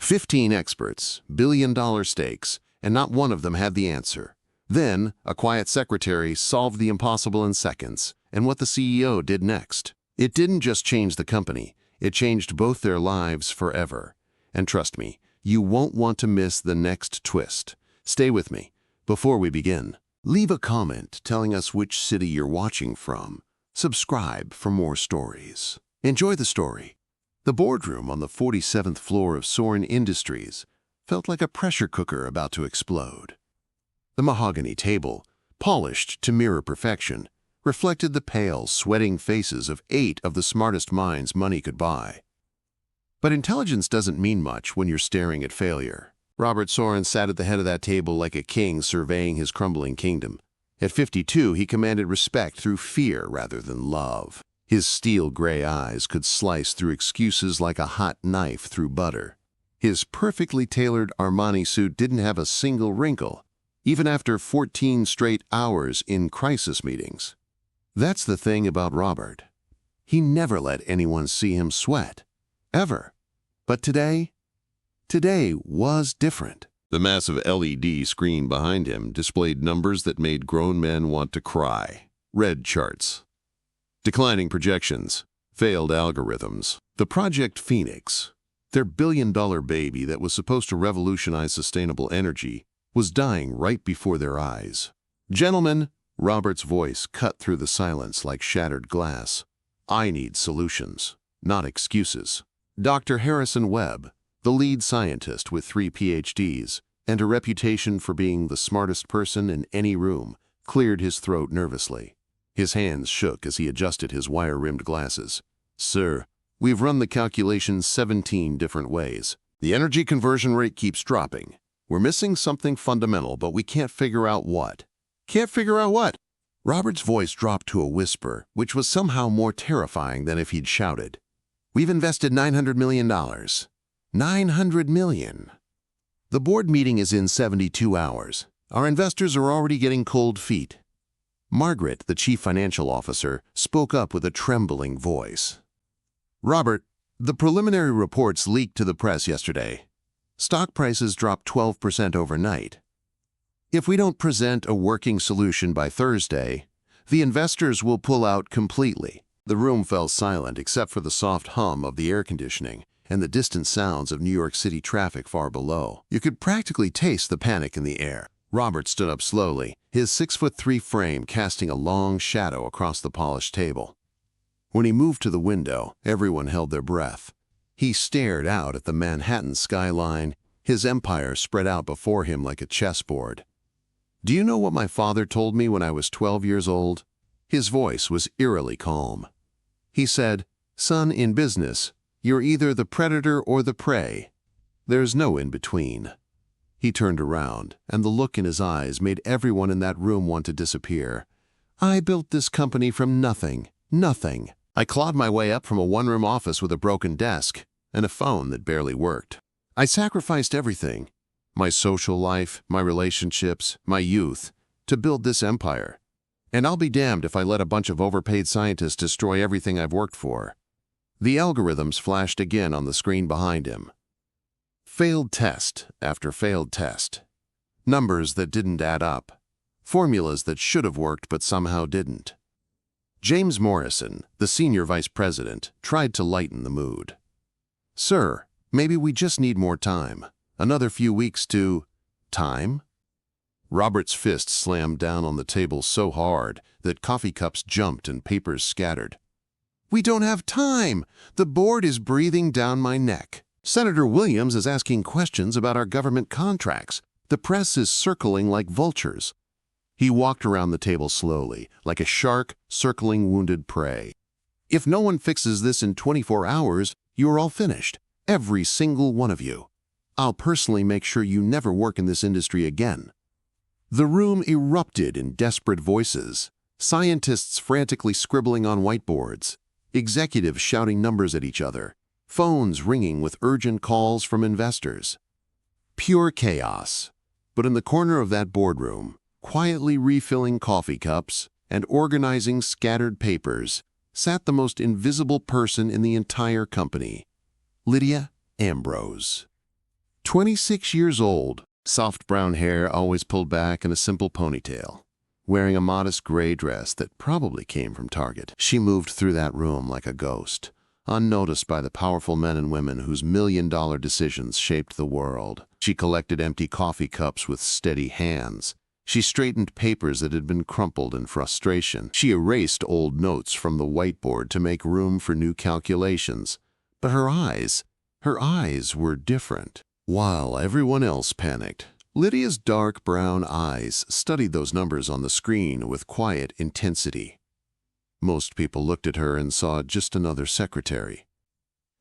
15 experts, billion-dollar stakes, and not one of them had the answer. Then, a quiet secretary solved the impossible in seconds, and what the CEO did next. It didn't just change the company, it changed both their lives forever. And trust me, you won't want to miss the next twist. Stay with me. Before we begin, leave a comment telling us which city you're watching from. Subscribe for more stories. Enjoy the story. The boardroom on the 47th floor of Sorin Industries felt like a pressure cooker about to explode. The mahogany table, polished to mirror perfection, reflected the pale, sweating faces of 8 of the smartest minds money could buy. But intelligence doesn't mean much when you're staring at failure. Robert Sorin sat at the head of that table like a king surveying his crumbling kingdom. At 52, he commanded respect through fear rather than love. His steel-gray eyes could slice through excuses like a hot knife through butter. His perfectly tailored Armani suit didn't have a single wrinkle, even after 14 straight hours in crisis meetings. That's the thing about Robert. He never let anyone see him sweat. Ever. But today was different. The massive LED screen behind him displayed numbers that made grown men want to cry. Red charts. Declining projections. Failed algorithms. The Project Phoenix, their billion-dollar baby that was supposed to revolutionize sustainable energy, was dying right before their eyes. Gentlemen, Robert's voice cut through the silence like shattered glass. I need solutions, not excuses. Dr. Harrison Webb, the lead scientist with 3 PhDs and a reputation for being the smartest person in any room, cleared his throat nervously. His hands shook as he adjusted his wire-rimmed glasses. Sir, we've run the calculations 17 different ways. The energy conversion rate keeps dropping. We're missing something fundamental, but we can't figure out what. Can't figure out what? Robert's voice dropped to a whisper, which was somehow more terrifying than if he'd shouted. We've invested $900 million. $900 million. The board meeting is in 72 hours. Our investors are already getting cold feet. Margaret, the chief financial officer, spoke up with a trembling voice. Robert, the preliminary reports leaked to the press yesterday. Stock prices dropped 12% overnight. If we don't present a working solution by Thursday, the investors will pull out completely. The room fell silent except for the soft hum of the air conditioning and the distant sounds of New York City traffic far below. You could practically taste the panic in the air. Robert stood up slowly, his 6'3" frame casting a long shadow across the polished table. When he moved to the window, everyone held their breath. He stared out at the Manhattan skyline, his empire spread out before him like a chessboard. Do you know what my father told me when I was 12 years old? His voice was eerily calm. He said, son, in business, you're either the predator or the prey. There's no in between. He turned around, and the look in his eyes made everyone in that room want to disappear. I built this company from nothing. Nothing. I clawed my way up from a one-room office with a broken desk and a phone that barely worked. I sacrificed everything, my social life, my relationships, my youth, to build this empire. And I'll be damned if I let a bunch of overpaid scientists destroy everything I've worked for. The algorithms flashed again on the screen behind him. Failed test after failed test. Numbers that didn't add up. Formulas that should have worked but somehow didn't. James Morrison, the senior vice president, tried to lighten the mood. Sir, maybe we just need more time. Another few weeks to... Time? Robert's fist slammed down on the table so hard that coffee cups jumped and papers scattered. We don't have time! The board is breathing down my neck. Senator Williams is asking questions about our government contracts. The press is circling like vultures. He walked around the table slowly, like a shark circling wounded prey. If no one fixes this in 24 hours, you're all finished. Every single one of you. I'll personally make sure you never work in this industry again. The room erupted in desperate voices. Scientists frantically scribbling on whiteboards. Executives shouting numbers at each other. Phones ringing with urgent calls from investors. Pure chaos. But in the corner of that boardroom, quietly refilling coffee cups and organizing scattered papers, sat the most invisible person in the entire company, Lydia Ambrose. 26 years old, soft brown hair always pulled back in a simple ponytail. Wearing a modest gray dress that probably came from Target, she moved through that room like a ghost, unnoticed by the powerful men and women whose million-dollar decisions shaped the world. She collected empty coffee cups with steady hands. She straightened papers that had been crumpled in frustration. She erased old notes from the whiteboard to make room for new calculations. But her eyes were different. While everyone else panicked, Lydia's dark brown eyes studied those numbers on the screen with quiet intensity. Most people looked at her and saw just another secretary.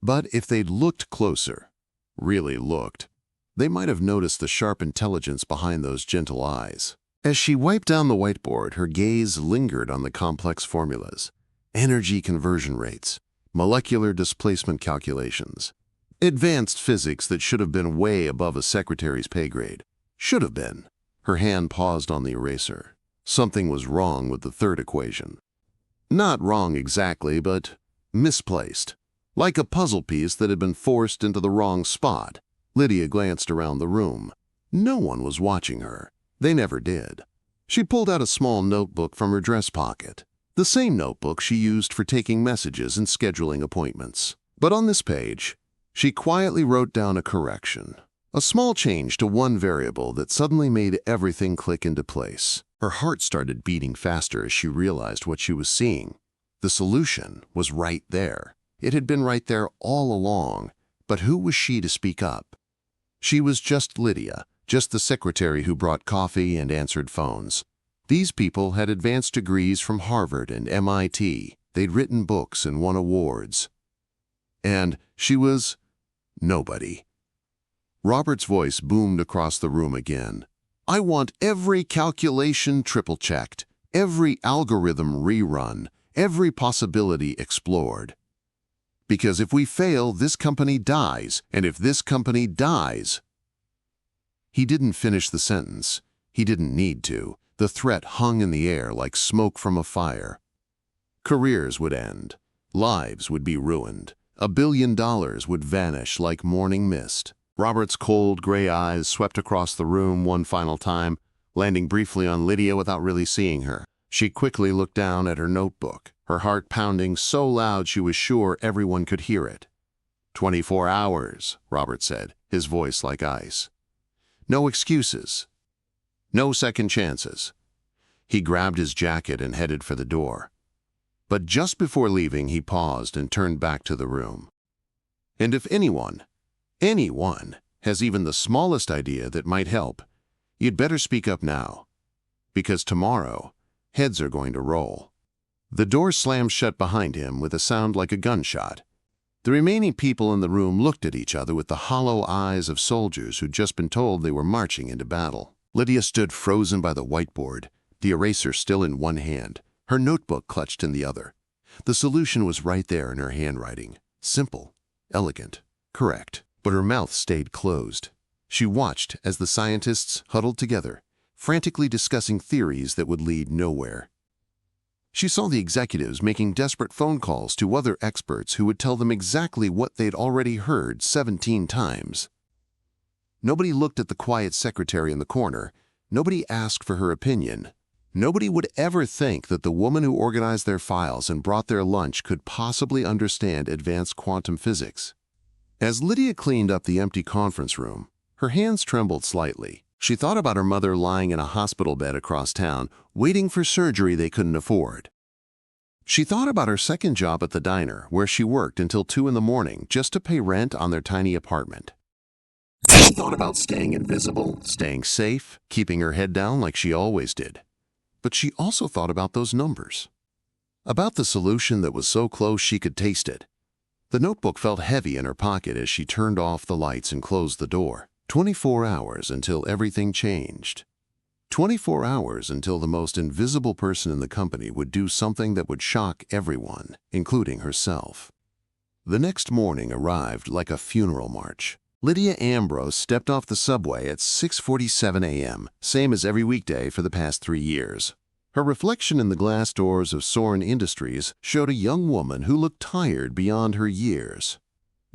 But if they'd looked closer, really looked, they might have noticed the sharp intelligence behind those gentle eyes. As she wiped down the whiteboard, her gaze lingered on the complex formulas, energy conversion rates, molecular displacement calculations, advanced physics that should have been way above a secretary's pay grade. Should have been. Her hand paused on the eraser. Something was wrong with the third equation. Not wrong exactly, but misplaced. Like a puzzle piece that had been forced into the wrong spot. Lydia glanced around the room. No one was watching her. They never did. She pulled out a small notebook from her dress pocket. The same notebook she used for taking messages and scheduling appointments. But on this page, she quietly wrote down a correction. A small change to one variable that suddenly made everything click into place. Her heart started beating faster as she realized what she was seeing. The solution was right there. It had been right there all along. But who was she to speak up? She was just Lydia, just the secretary who brought coffee and answered phones. These people had advanced degrees from Harvard and MIT. They'd written books and won awards. And she was nobody. Robert's voice boomed across the room again. I want every calculation triple-checked, every algorithm rerun, every possibility explored. Because if we fail, this company dies, and if this company dies... He didn't finish the sentence. He didn't need to. The threat hung in the air like smoke from a fire. Careers would end. Lives would be ruined. $1 billion would vanish like morning mist. Robert's cold gray eyes swept across the room one final time, landing briefly on Lydia without really seeing her. She quickly looked down at her notebook, her heart pounding so loud she was sure everyone could hear it. 24 hours, Robert said, his voice like ice. No excuses. No second chances. He grabbed his jacket and headed for the door. But just before leaving, he paused and turned back to the room. And if anyone has even the smallest idea that might help, you'd better speak up now. Because tomorrow, heads are going to roll. The door slammed shut behind him with a sound like a gunshot. The remaining people in the room looked at each other with the hollow eyes of soldiers who'd just been told they were marching into battle. Lydia stood frozen by the whiteboard, the eraser still in one hand, her notebook clutched in the other. The solution was right there in her handwriting. Simple, elegant, correct. But her mouth stayed closed. She watched as the scientists huddled together, frantically discussing theories that would lead nowhere. She saw the executives making desperate phone calls to other experts who would tell them exactly what they'd already heard 17 times. Nobody looked at the quiet secretary in the corner. Nobody asked for her opinion. Nobody would ever think that the woman who organized their files and brought their lunch could possibly understand advanced quantum physics. As Lydia cleaned up the empty conference room, her hands trembled slightly. She thought about her mother lying in a hospital bed across town, waiting for surgery they couldn't afford. She thought about her second job at the diner, where she worked until 2 in the morning just to pay rent on their tiny apartment. She thought about staying invisible, staying safe, keeping her head down like she always did. But she also thought about those numbers. About the solution that was so close she could taste it. The notebook felt heavy in her pocket as she turned off the lights and closed the door. 24 hours until everything changed. 24 hours until the most invisible person in the company would do something that would shock everyone, including herself. The next morning arrived like a funeral march. Lydia Ambrose stepped off the subway at 6:47 a.m., same as every weekday for the past 3 years. Her reflection in the glass doors of Soren Industries showed a young woman who looked tired beyond her years.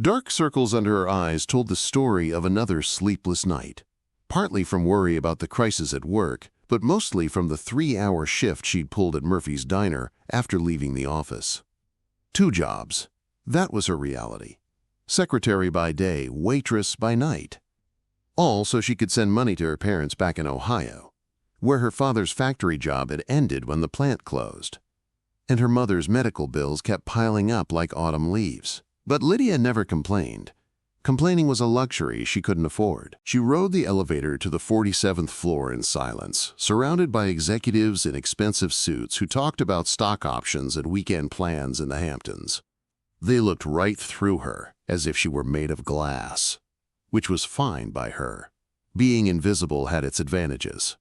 Dark circles under her eyes told the story of another sleepless night, partly from worry about the crisis at work, but mostly from the 3-hour shift she'd pulled at Murphy's Diner after leaving the office. 2 jobs. That was her reality. Secretary by day, waitress by night. All so she could send money to her parents back in Ohio, where her father's factory job had ended when the plant closed. And her mother's medical bills kept piling up like autumn leaves. But Lydia never complained. Complaining was a luxury she couldn't afford. She rode the elevator to the 47th floor in silence, surrounded by executives in expensive suits who talked about stock options and weekend plans in the Hamptons. They looked right through her, as if she were made of glass, which was fine by her. Being invisible had its advantages.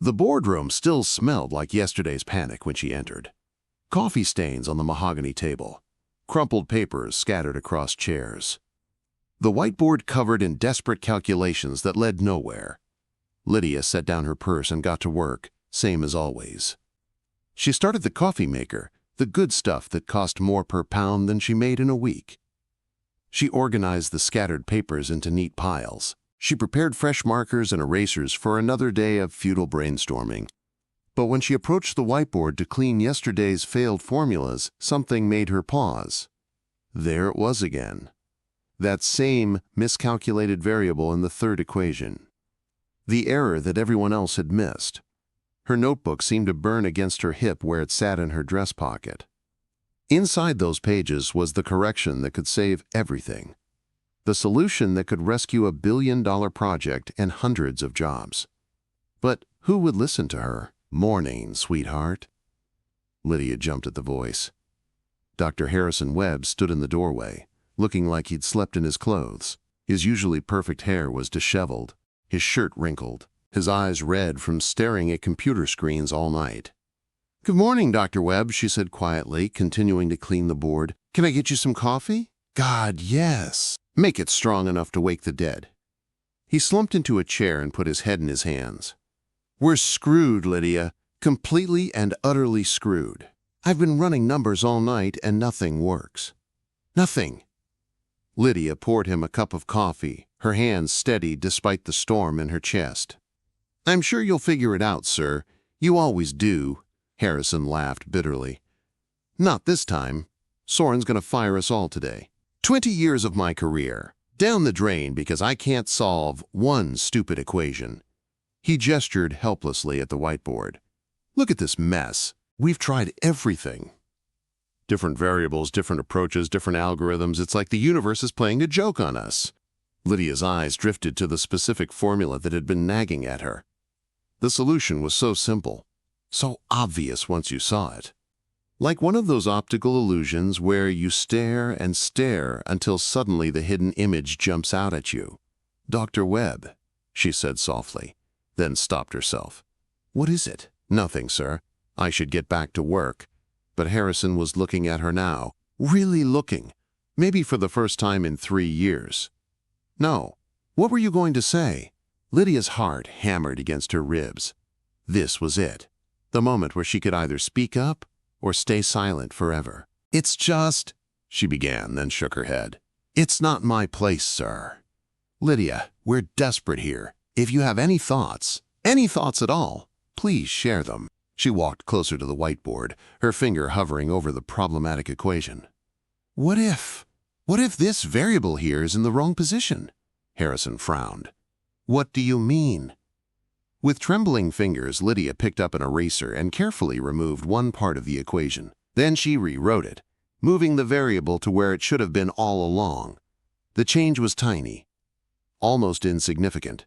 The boardroom still smelled like yesterday's panic when she entered. Coffee stains on the mahogany table, crumpled papers scattered across chairs. The whiteboard covered in desperate calculations that led nowhere. Lydia set down her purse and got to work, same as always. She started the coffee maker, the good stuff that cost more per pound than she made in a week. She organized the scattered papers into neat piles. She prepared fresh markers and erasers for another day of futile brainstorming. But when she approached the whiteboard to clean yesterday's failed formulas, something made her pause. There it was again. That same miscalculated variable in the third equation. The error that everyone else had missed. Her notebook seemed to burn against her hip where it sat in her dress pocket. Inside those pages was the correction that could save everything. The solution that could rescue a billion-dollar project and hundreds of jobs. But who would listen to her? "Morning, sweetheart." Lydia jumped at the voice. Dr. Harrison Webb stood in the doorway, looking like he'd slept in his clothes. His usually perfect hair was disheveled, his shirt wrinkled, his eyes red from staring at computer screens all night. "Good morning, Dr. Webb," she said quietly, continuing to clean the board. "Can I get you some coffee?" "God, yes. Make it strong enough to wake the dead." He slumped into a chair and put his head in his hands. "We're screwed, Lydia. Completely and utterly screwed. I've been running numbers all night and nothing works. Nothing." Lydia poured him a cup of coffee, her hands steady despite the storm in her chest. "I'm sure you'll figure it out, sir. You always do." Harrison laughed bitterly. "Not this time. Soren's going to fire us all today. 20 years of my career, down the drain because I can't solve one stupid equation." He gestured helplessly at the whiteboard. "Look at this mess. We've tried everything. Different variables, different approaches, different algorithms. It's like the universe is playing a joke on us." Lydia's eyes drifted to the specific formula that had been nagging at her. The solution was so simple, so obvious once you saw it. Like one of those optical illusions where you stare and stare until suddenly the hidden image jumps out at you. "Dr. Webb," she said softly, then stopped herself. "What is it?" "Nothing, sir. I should get back to work." But Harrison was looking at her now, really looking, maybe for the first time in 3 years. "No. What were you going to say?" Lydia's heart hammered against her ribs. This was it, the moment where she could either speak up or stay silent forever. "It's just," she began, then shook her head. "It's not my place, sir." "Lydia, we're desperate here. If you have any thoughts at all, please share them." She walked closer to the whiteboard, her finger hovering over the problematic equation. What if this variable here is in the wrong position?" Harrison frowned. "What do you mean?" With trembling fingers, Lydia picked up an eraser and carefully removed one part of the equation. Then she rewrote it, moving the variable to where it should have been all along. The change was tiny, almost insignificant.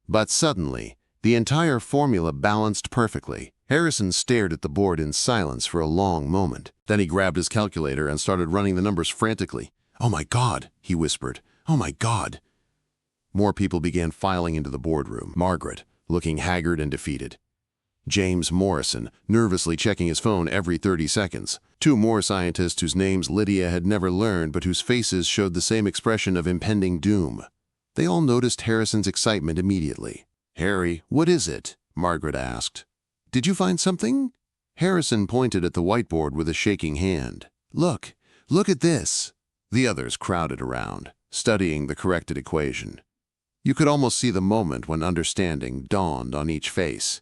But suddenly, the entire formula balanced perfectly. Harrison stared at the board in silence for a long moment. Then he grabbed his calculator and started running the numbers frantically. "Oh my God," he whispered. "Oh my God." More people began filing into the boardroom. Margaret, looking haggard and defeated. James Morrison, nervously checking his phone every 30 seconds. 2 more scientists whose names Lydia had never learned but whose faces showed the same expression of impending doom. They all noticed Harrison's excitement immediately. "Harry, what is it?" Margaret asked. "Did you find something?" Harrison pointed at the whiteboard with a shaking hand. Look at this." The others crowded around, studying the corrected equation. You could almost see the moment when understanding dawned on each face.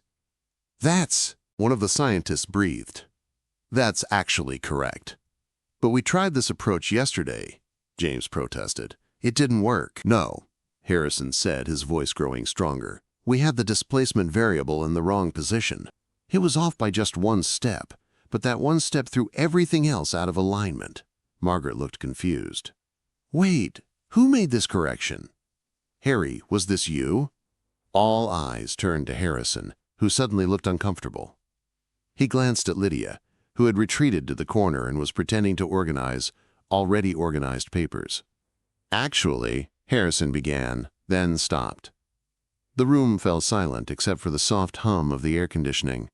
"That's," one of the scientists breathed. "That's actually correct." "But we tried this approach yesterday," James protested. "It didn't work." "No," Harrison said, his voice growing stronger. "We had the displacement variable in the wrong position. It was off by just one step, but that one step threw everything else out of alignment." Margaret looked confused. "Wait, who made this correction?" "Harry, was this you?" All eyes turned to Harrison, who suddenly looked uncomfortable. He glanced at Lydia, who had retreated to the corner and was pretending to organize already organized papers. "Actually," Harrison began, then stopped. The room fell silent except for the soft hum of the air conditioning.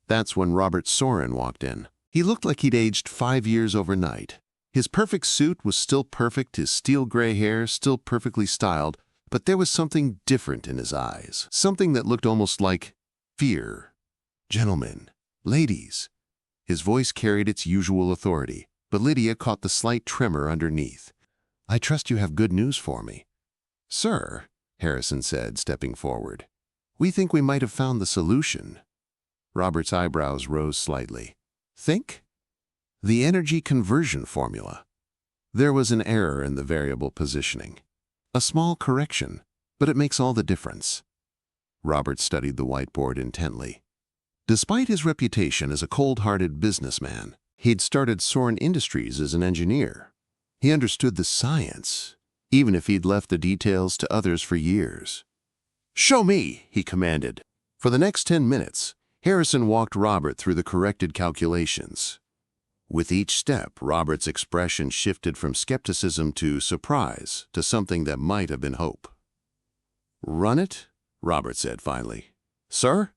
That's when Robert Soren walked in. He looked like he'd aged 5 years overnight. His perfect suit was still perfect, his steel gray hair still perfectly styled, but there was something different in his eyes, something that looked almost like fear. "Gentlemen, ladies." His voice carried its usual authority, but Lydia caught the slight tremor underneath. "I trust you have good news for me." "Sir," Harrison said, stepping forward, "we think we might have found the solution." Robert's eyebrows rose slightly. "Think?" "The energy conversion formula." There was an error in the variable positioning. A small correction, but it makes all the difference. Robert studied the whiteboard intently. Despite his reputation as a cold-hearted businessman, he'd started Soren Industries as an engineer. He understood the science, even if he'd left the details to others for years. "Show me," he commanded. For the next 10 minutes, Harrison walked Robert through the corrected calculations. With each step, Robert's expression shifted from skepticism to surprise to something that might have been hope. "Run it," Robert said finally. "Sir?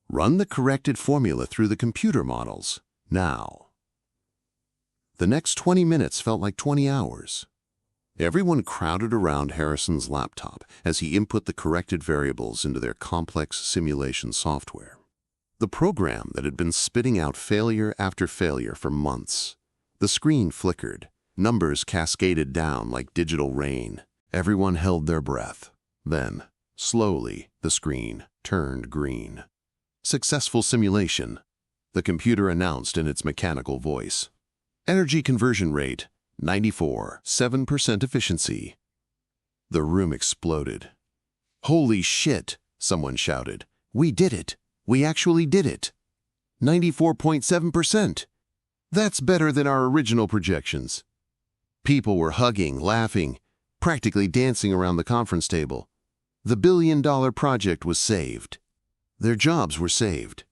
Run the corrected formula through the computer models, now." The next 20 minutes felt like 20 hours. Everyone crowded around Harrison's laptop as he input the corrected variables into their complex simulation software. The program that had been spitting out failure after failure for months. The screen flickered. Numbers cascaded down like digital rain. Everyone held their breath. Then, slowly, the screen turned green. "Successful simulation," the computer announced in its mechanical voice. "Energy conversion rate, 94.7% efficiency." The room exploded. "Holy shit," someone shouted. "We did it! We actually did it! 94.7%! That's better than our original projections." People were hugging, laughing, practically dancing around the conference table. The billion-dollar project was saved. Their jobs were saved.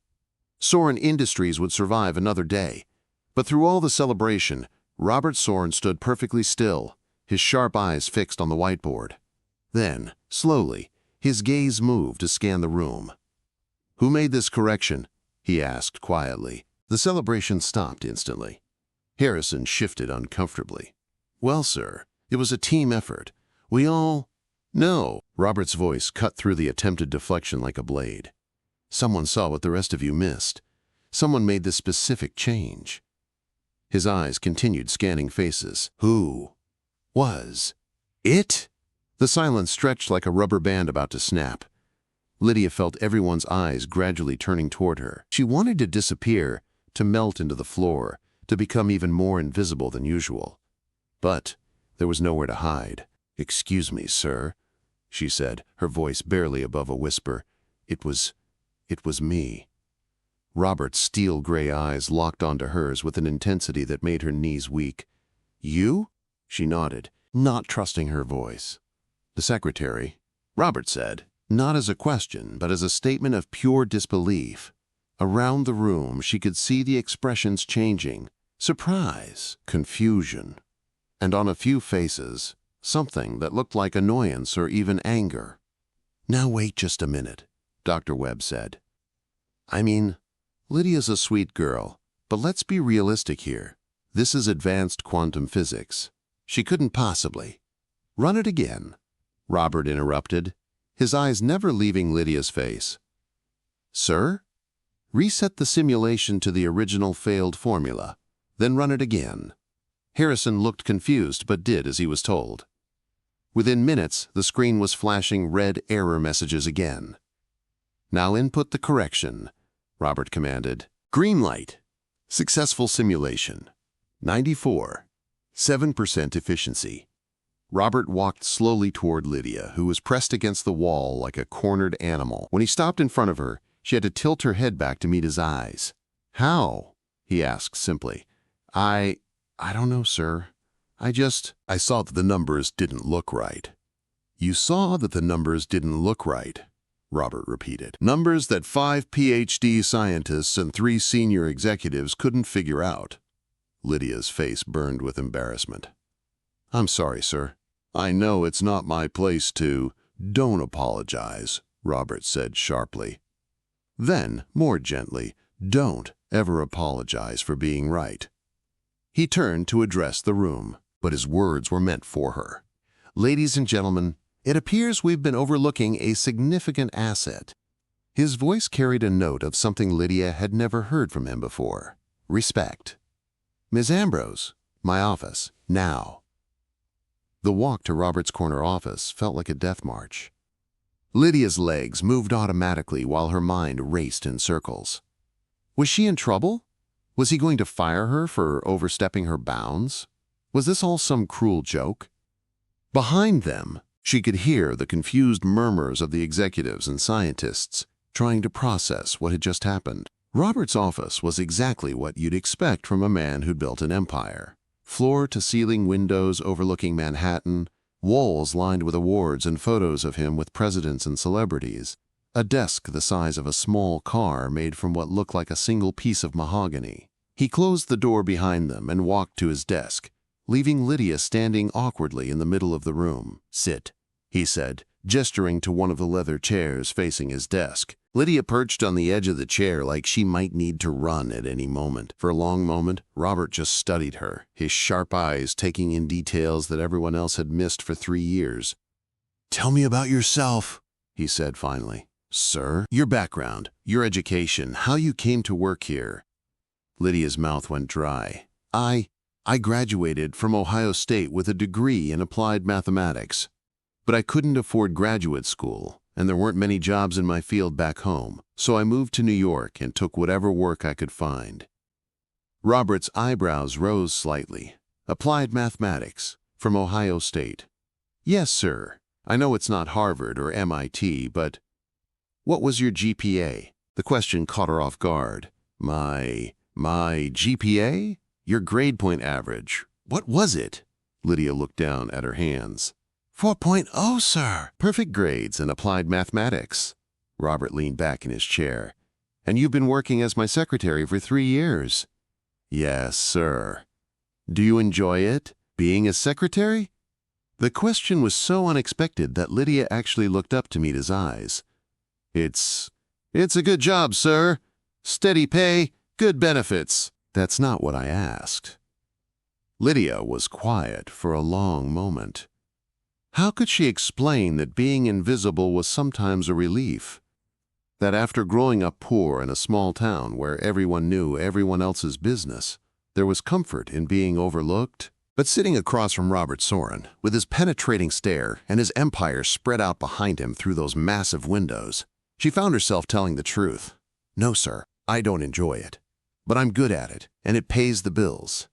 Soren Industries would survive another day. But through all the celebration, Robert Soren stood perfectly still, his sharp eyes fixed on the whiteboard. Then, slowly, his gaze moved to scan the room. "Who made this correction?" he asked quietly. The celebration stopped instantly. Harrison shifted uncomfortably. "Well, sir, it was a team effort. We all—" "No," Robert's voice cut through the attempted deflection like a blade. "Someone saw what the rest of you missed. Someone made this specific change." His eyes continued scanning faces. "Who was it?" The silence stretched like a rubber band about to snap. Lydia felt everyone's eyes gradually turning toward her. She wanted to disappear, to melt into the floor, to become even more invisible than usual. But there was nowhere to hide. "Excuse me, sir," she said, her voice barely above a whisper. It was me." Robert's steel gray eyes locked onto hers with an intensity that made her knees weak. "You?" She nodded, not trusting her voice. "The secretary," Robert said, not as a question, but as a statement of pure disbelief. Around the room, she could see the expressions changing. Surprise, confusion, and on a few faces, something that looked like annoyance or even anger. "Now wait just a minute," Dr. Webb said. "I mean, Lydia's a sweet girl, but let's be realistic here. This is advanced quantum physics. She couldn't possibly—" "Run it again," Robert interrupted, his eyes never leaving Lydia's face. "Sir? Reset the simulation to the original failed formula, then run it again." Harrison looked confused but did as he was told. Within minutes, the screen was flashing red error messages again. "Now input the correction," Robert commanded. Green light. Successful simulation. 94. 7% efficiency. Robert walked slowly toward Lydia, who was pressed against the wall like a cornered animal. When he stopped in front of her, she had to tilt her head back to meet his eyes. "How?" he asked simply. I don't know, sir. I saw that the numbers didn't look right." "You saw that the numbers didn't look right," Robert repeated. "Numbers that 5 PhD scientists and 3 senior executives couldn't figure out." Lydia's face burned with embarrassment. "I'm sorry, sir. I know it's not my place to—" "Don't apologize," Robert said sharply. Then, more gently, "Don't ever apologize for being right." He turned to address the room, but his words were meant for her. "Ladies and gentlemen, it appears we've been overlooking a significant asset." His voice carried a note of something Lydia had never heard from him before: respect. "Ms. Ambrose, my office, now." The walk to Robert's corner office felt like a death march. Lydia's legs moved automatically while her mind raced in circles. Was she in trouble? Was he going to fire her for overstepping her bounds? Was this all some cruel joke? Behind them, she could hear the confused murmurs of the executives and scientists trying to process what had just happened. Robert's office was exactly what you'd expect from a man who'd built an empire. Floor-to-ceiling windows overlooking Manhattan, walls lined with awards and photos of him with presidents and celebrities, a desk the size of a small car made from what looked like a single piece of mahogany. He closed the door behind them and walked to his desk, leaving Lydia standing awkwardly in the middle of the room. "Sit," he said, gesturing to one of the leather chairs facing his desk. Lydia perched on the edge of the chair like she might need to run at any moment. For a long moment, Robert just studied her, his sharp eyes taking in details that everyone else had missed for 3 years. "Tell me about yourself," he said finally. "Sir, your background, your education, how you came to work here." Lydia's mouth went dry. I graduated from Ohio State with a degree in applied mathematics, but I couldn't afford graduate school, and there weren't many jobs in my field back home, so I moved to New York and took whatever work I could find." Robert's eyebrows rose slightly. "Applied mathematics, from Ohio State." "Yes, sir. I know it's not Harvard or MIT, but—" "What was your GPA?" The question caught her off guard. My GPA? Your grade point average. What was it?" Lydia looked down at her hands. 4.0, sir. Perfect grades in applied mathematics." Robert leaned back in his chair. "And you've been working as my secretary for 3 years." "Yes, sir." "Do you enjoy it, being a secretary?" The question was so unexpected that Lydia actually looked up to meet his eyes. It's a good job, sir. Steady pay, good benefits." "That's not what I asked." Lydia was quiet for a long moment. How could she explain that being invisible was sometimes a relief? That after growing up poor in a small town where everyone knew everyone else's business, there was comfort in being overlooked? But sitting across from Robert Soren, with his penetrating stare and his empire spread out behind him through those massive windows, she found herself telling the truth. "No, sir, I don't enjoy it. But I'm good at it, and it pays the bills."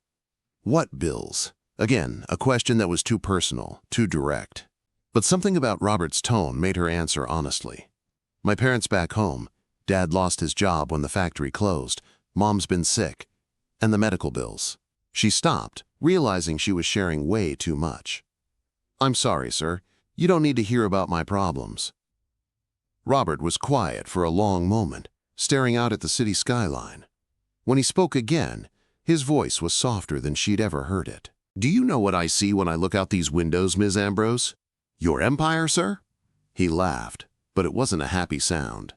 What bills? Again, a question that was too personal, too direct. But something about Robert's tone made her answer honestly. "My parents back home. Dad lost his job when the factory closed. Mom's been sick. And the medical bills." She stopped, realizing she was sharing way too much. "I'm sorry, sir. You don't need to hear about my problems." Robert was quiet for a long moment, staring out at the city skyline. When he spoke again, his voice was softer than she'd ever heard it. "Do you know what I see when I look out these windows, Ms. Ambrose? Your empire, sir?" He laughed, but it wasn't a happy sound.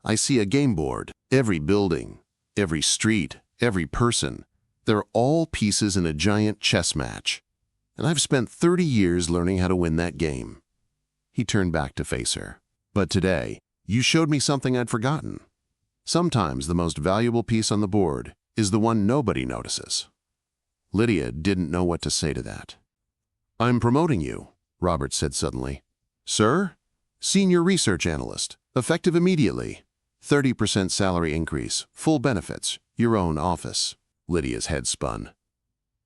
"I see a game board. Every building, every street, every person. They're all pieces in a giant chess match. And I've spent 30 years learning how to win that game." He turned back to face her. "But today, you showed me something I'd forgotten. Sometimes the most valuable piece on the board is the one nobody notices." Lydia didn't know what to say to that. "I'm promoting you," Robert said suddenly. "Sir? Senior research analyst, effective immediately. 30% salary increase, full benefits, your own office." Lydia's head spun.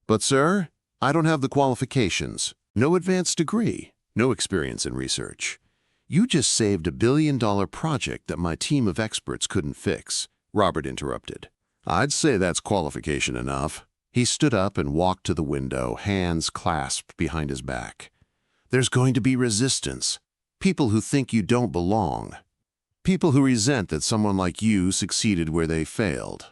"But sir, I don't have the qualifications. No advanced degree, no experience in research. You just saved $1 billion project that my team of experts couldn't fix," Robert interrupted. "I'd say that's qualification enough." He stood up and walked to the window, hands clasped behind his back. "There's going to be resistance. People who think you don't belong. People who resent that someone like you succeeded where they failed."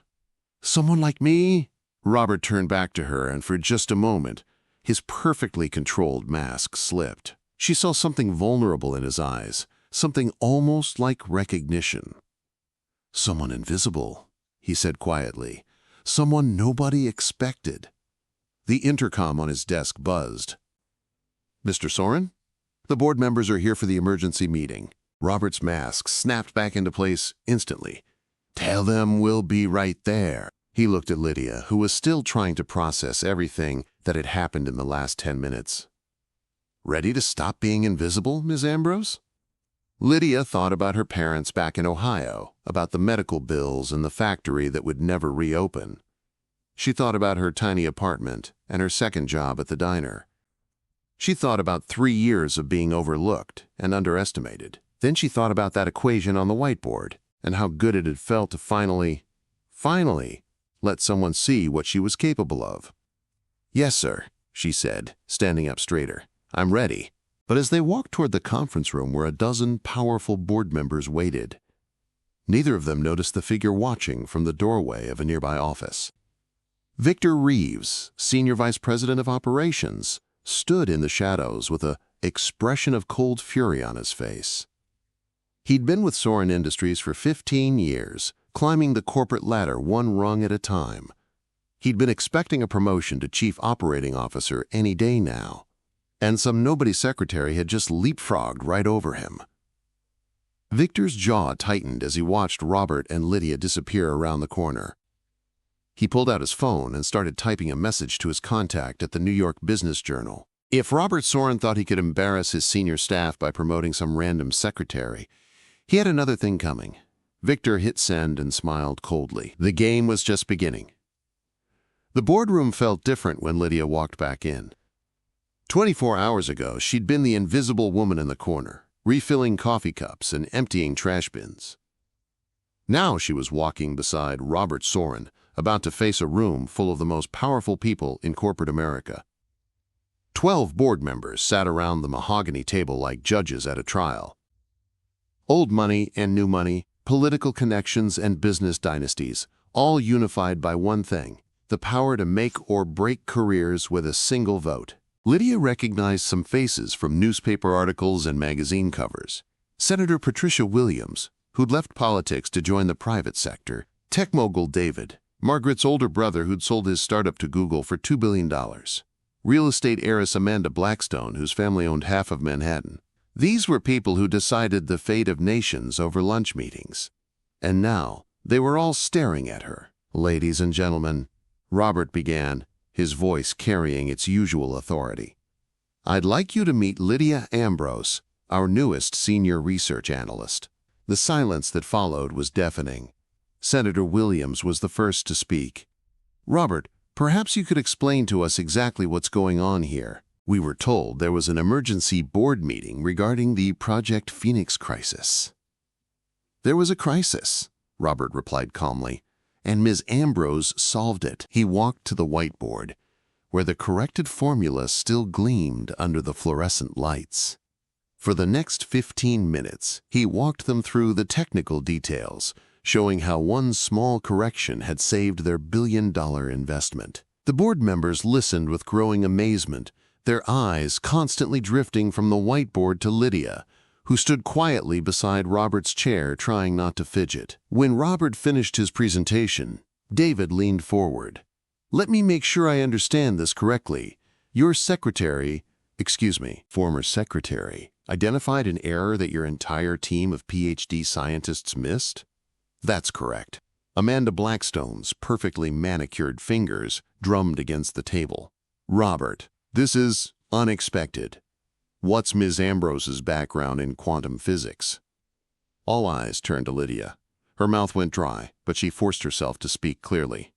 "Someone like me?" Robert turned back to her, and for just a moment, his perfectly controlled mask slipped. She saw something vulnerable in his eyes, something almost like recognition. "Someone invisible," he said quietly. "Someone nobody expected." The intercom on his desk buzzed. "Mr. Soren? The board members are here for the emergency meeting." Robert's mask snapped back into place instantly. "Tell them we'll be right there." He looked at Lydia, who was still trying to process everything that had happened in the last 10 minutes. "Ready to stop being invisible, Ms. Ambrose?" Lydia thought about her parents back in Ohio, about the medical bills and the factory that would never reopen. She thought about her tiny apartment and her second job at the diner. She thought about 3 years of being overlooked and underestimated. Then she thought about that equation on the whiteboard and how good it had felt to finally let someone see what she was capable of. "Yes, sir," she said, standing up straighter. "I'm ready." But as they walked toward the conference room where a dozen powerful board members waited, neither of them noticed the figure watching from the doorway of a nearby office. Victor Reeves, Senior Vice President of Operations, stood in the shadows with an expression of cold fury on his face. He'd been with Soren Industries for 15 years, climbing the corporate ladder one rung at a time. He'd been expecting a promotion to Chief Operating Officer any day now, and some nobody secretary had just leapfrogged right over him. Victor's jaw tightened as he watched Robert and Lydia disappear around the corner. He pulled out his phone and started typing a message to his contact at the New York Business Journal. If Robert Soren thought he could embarrass his senior staff by promoting some random secretary, he had another thing coming. Victor hit send and smiled coldly. The game was just beginning. The boardroom felt different when Lydia walked back in. 24 hours ago, she'd been the invisible woman in the corner, refilling coffee cups and emptying trash bins. Now she was walking beside Robert Soren, about to face a room full of the most powerful people in corporate America. 12 board members sat around the mahogany table like judges at a trial. Old money and new money, political connections and business dynasties, all unified by one thing: the power to make or break careers with a single vote. Lydia recognized some faces from newspaper articles and magazine covers. Senator Patricia Williams, who'd left politics to join the private sector, tech mogul David, Margaret's older brother who'd sold his startup to Google for $2 billion, real estate heiress Amanda Blackstone, whose family owned half of Manhattan. These were people who decided the fate of nations over lunch meetings. And now they were all staring at her. "Ladies and gentlemen," Robert began, his voice carrying its usual authority, "I'd like you to meet Lydia Ambrose, our newest senior research analyst." The silence that followed was deafening. Senator Williams was the first to speak. "Robert, perhaps you could explain to us exactly what's going on here. We were told there was an emergency board meeting regarding the Project Phoenix crisis." "There was a crisis," Robert replied calmly, "and Ms. Ambrose solved it." He walked to the whiteboard, where the corrected formula still gleamed under the fluorescent lights. For the next 15 minutes, he walked them through the technical details, showing how one small correction had saved their billion-dollar investment. The board members listened with growing amazement, their eyes constantly drifting from the whiteboard to Lydia, who stood quietly beside Robert's chair trying not to fidget. When Robert finished his presentation, David leaned forward. "Let me make sure I understand this correctly. Your former secretary, identified an error that your entire team of PhD scientists missed?" "That's correct." Amanda Blackstone's perfectly manicured fingers drummed against the table. Robert, this is unexpected. What's Ms. Ambrose's background in quantum physics? All eyes turned to Lydia. Her mouth went dry, but she forced herself to speak clearly.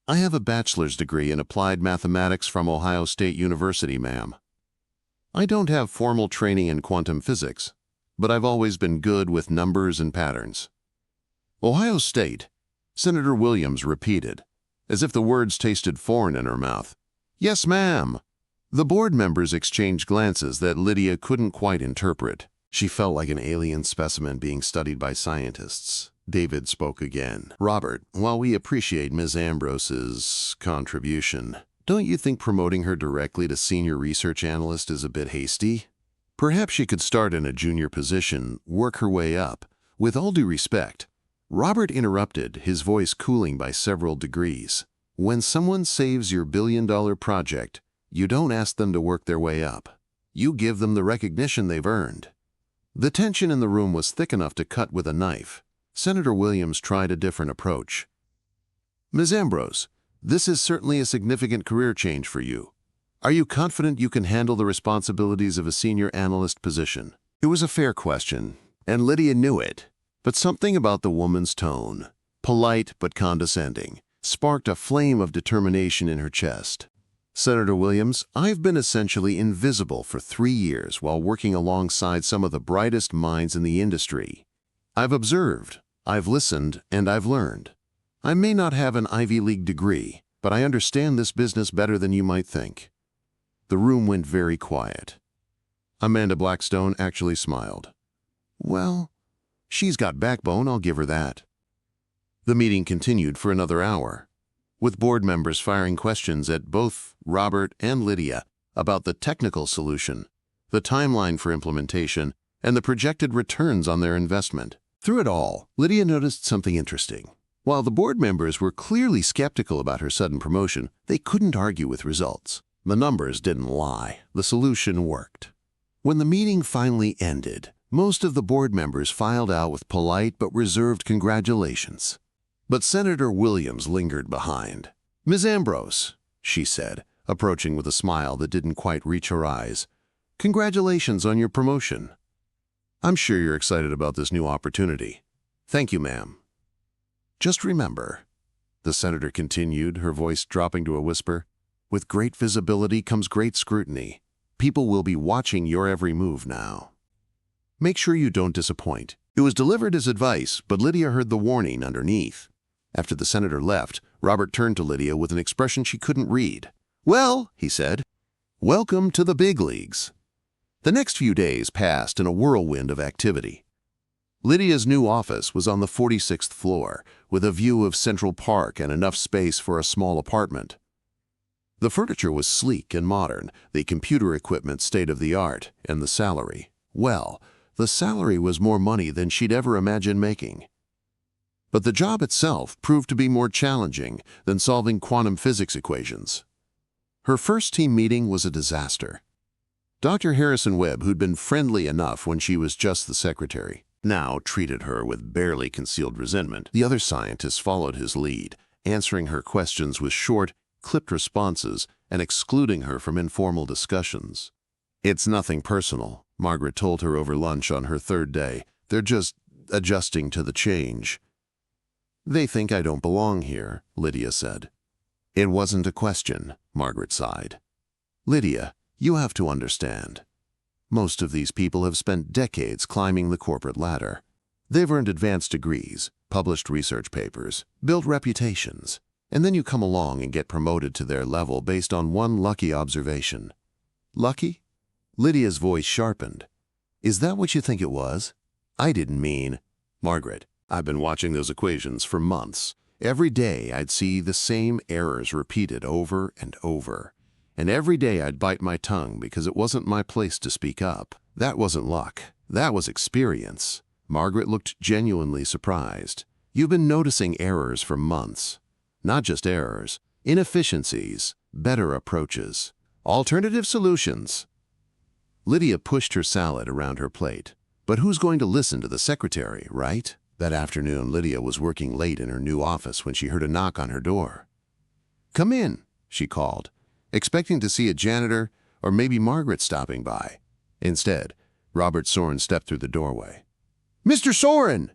I have a bachelor's degree in applied mathematics from Ohio State University, ma'am. I don't have formal training in quantum physics, but I've always been good with numbers and patterns. Ohio State, Senator Williams repeated, as if the words tasted foreign in her mouth. Yes, ma'am. The board members exchanged glances that Lydia couldn't quite interpret. She felt like an alien specimen being studied by scientists. David spoke again. Robert, while we appreciate Ms. Ambrose's contribution, don't you think promoting her directly to senior research analyst is a bit hasty? Perhaps she could start in a junior position, work her way up. With all due respect, Robert interrupted, his voice cooling by several degrees. When someone saves your billion-dollar project, you don't ask them to work their way up. You give them the recognition they've earned. The tension in the room was thick enough to cut with a knife. Senator Williams tried a different approach. Ms. Ambrose, this is certainly a significant career change for you. Are you confident you can handle the responsibilities of a senior analyst position? It was a fair question, and Lydia knew it. But something about the woman's tone, polite but condescending, sparked a flame of determination in her chest. Senator Williams, I've been essentially invisible for 3 years while working alongside some of the brightest minds in the industry. I've observed, I've listened, and I've learned. I may not have an Ivy League degree, but I understand this business better than you might think. The room went very quiet. Amanda Blackstone actually smiled. Well, she's got backbone, I'll give her that. The meeting continued for another hour, with board members firing questions at both Robert and Lydia about the technical solution, the timeline for implementation, and the projected returns on their investment. Through it all, Lydia noticed something interesting. While the board members were clearly skeptical about her sudden promotion, they couldn't argue with results. The numbers didn't lie. The solution worked. When the meeting finally ended, most of the board members filed out with polite but reserved congratulations. But Senator Williams lingered behind. Ms. Ambrose, she said, approaching with a smile that didn't quite reach her eyes, congratulations on your promotion. I'm sure you're excited about this new opportunity. Thank you, ma'am. Just remember, the senator continued, her voice dropping to a whisper, with great visibility comes great scrutiny. People will be watching your every move now. Make sure you don't disappoint. It was delivered as advice, but Lydia heard the warning underneath. After the senator left, Robert turned to Lydia with an expression she couldn't read. Well, he said, welcome to the big leagues. The next few days passed in a whirlwind of activity. Lydia's new office was on the 46th floor, with a view of Central Park and enough space for a small apartment. The furniture was sleek and modern, the computer equipment state-of-the-art, and the salary, well, the salary was more money than she'd ever imagined making. But the job itself proved to be more challenging than solving quantum physics equations. Her first team meeting was a disaster. Dr. Harrison Webb, who'd been friendly enough when she was just the secretary, now treated her with barely concealed resentment. The other scientists followed his lead, answering her questions with short, clipped responses and excluding her from informal discussions. It's nothing personal, Margaret told her over lunch on her third day. They're just adjusting to the change. They think I don't belong here, Lydia said. It wasn't a question, Margaret sighed. Lydia, you have to understand. Most of these people have spent decades climbing the corporate ladder. They've earned advanced degrees, published research papers, built reputations, and then you come along and get promoted to their level based on one lucky observation. Lucky? Lydia's voice sharpened. Is that what you think it was? I didn't mean, Margaret, I've been watching those equations for months. Every day I'd see the same errors repeated over and over. And every day I'd bite my tongue because it wasn't my place to speak up. That wasn't luck. That was experience. Margaret looked genuinely surprised. You've been noticing errors for months. Not just errors, inefficiencies, better approaches, alternative solutions. Lydia pushed her salad around her plate. But who's going to listen to the secretary, right? That afternoon, Lydia was working late in her new office when she heard a knock on her door. "Come in," she called, expecting to see a janitor or maybe Margaret stopping by. Instead, Robert Soren stepped through the doorway. "Mr. Soren!"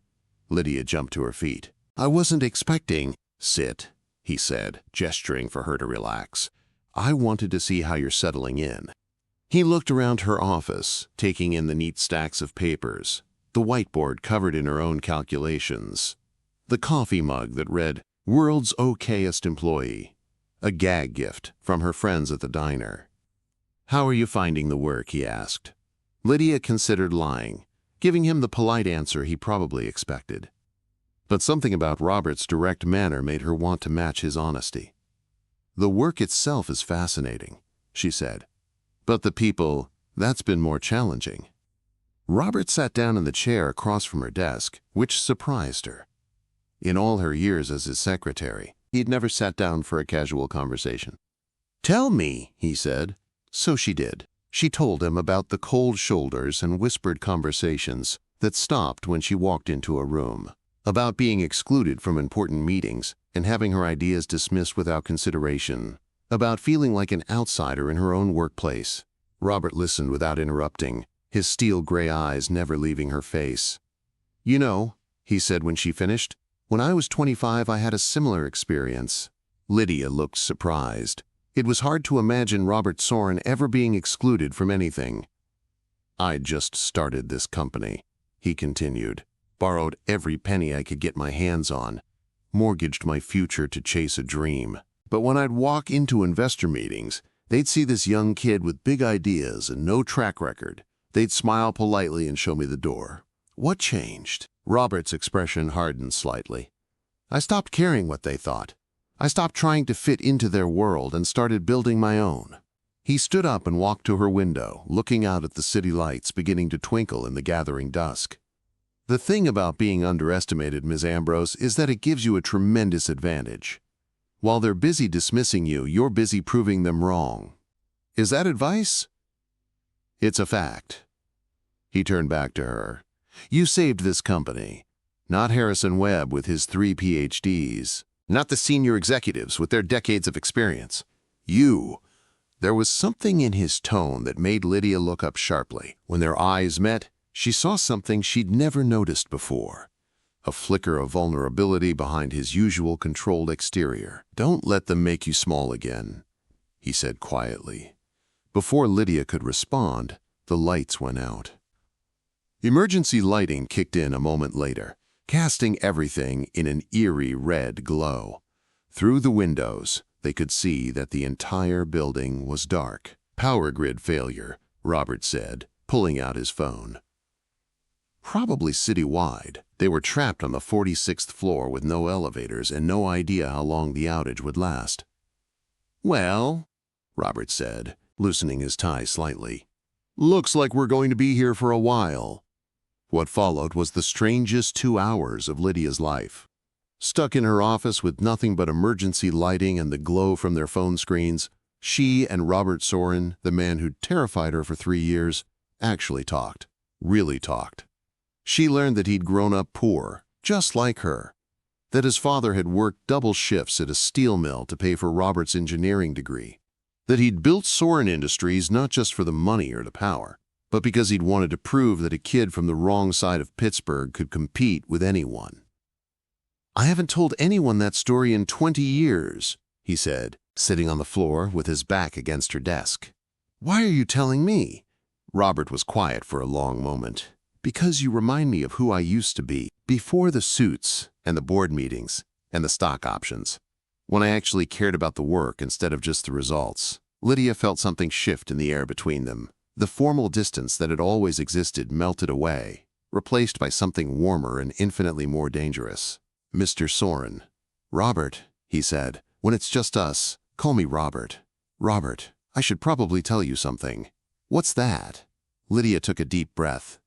Lydia jumped to her feet. "I wasn't expecting—" "Sit," he said, gesturing for her to relax. "I wanted to see how you're settling in." He looked around her office, taking in the neat stacks of papers, the whiteboard covered in her own calculations, the coffee mug that read, "World's okayest employee," a gag gift from her friends at the diner. "How are you finding the work?" he asked. Lydia considered lying, giving him the polite answer he probably expected. But something about Robert's direct manner made her want to match his honesty. "The work itself is fascinating," she said. "But the people, that's been more challenging." Robert sat down in the chair across from her desk, which surprised her. In all her years as his secretary, he'd never sat down for a casual conversation. "Tell me," he said. So she did. She told him about the cold shoulders and whispered conversations that stopped when she walked into a room, about being excluded from important meetings and having her ideas dismissed without consideration, about feeling like an outsider in her own workplace. Robert listened without interrupting, his steel gray eyes never leaving her face. "You know," he said when she finished, "when I was 25, I had a similar experience." Lydia looked surprised. It was hard to imagine Robert Soren ever being excluded from anything. "I just started this company," he continued, "borrowed every penny I could get my hands on, mortgaged my future to chase a dream. But when I'd walk into investor meetings, they'd see this young kid with big ideas and no track record. They'd smile politely and show me the door. What changed?" Robert's expression hardened slightly. "I stopped caring what they thought. I stopped trying to fit into their world and started building my own." He stood up and walked to her window, looking out at the city lights beginning to twinkle in the gathering dusk. "The thing about being underestimated, Ms. Ambrose, is that it gives you a tremendous advantage. While they're busy dismissing you, you're busy proving them wrong. Is that advice?" "It's a fact." He turned back to her. "You saved this company. Not Harrison Webb with his 3 PhDs. Not the senior executives with their decades of experience. You." There was something in his tone that made Lydia look up sharply. When their eyes met, she saw something she'd never noticed before. A flicker of vulnerability behind his usual controlled exterior. "Don't let them make you small again," he said quietly. Before Lydia could respond, the lights went out. Emergency lighting kicked in a moment later, casting everything in an eerie red glow. Through the windows, they could see that the entire building was dark. "Power grid failure," Robert said, pulling out his phone. "Probably citywide. They were trapped on the 46th floor with no elevators and no idea how long the outage would last." "Well," Robert said, loosening his tie slightly, "looks like we're going to be here for a while." What followed was the strangest 2 hours of Lydia's life. Stuck in her office with nothing but emergency lighting and the glow from their phone screens, she and Robert Soren, the man who'd terrified her for 3 years, actually talked. Really talked. She learned that he'd grown up poor, just like her. That his father had worked double shifts at a steel mill to pay for Robert's engineering degree. That he'd built Soren Industries not just for the money or the power, but because he'd wanted to prove that a kid from the wrong side of Pittsburgh could compete with anyone. "I haven't told anyone that story in 20 years, he said, sitting on the floor with his back against her desk. "Why are you telling me?" Robert was quiet for a long moment. "Because you remind me of who I used to be, before the suits and the board meetings and the stock options, when I actually cared about the work instead of just the results." Lydia felt something shift in the air between them. The formal distance that had always existed melted away, replaced by something warmer and infinitely more dangerous. "Mr. Soren." "Robert," he said, "when it's just us, call me Robert." "Robert, I should probably tell you something." "What's that?" Lydia took a deep breath.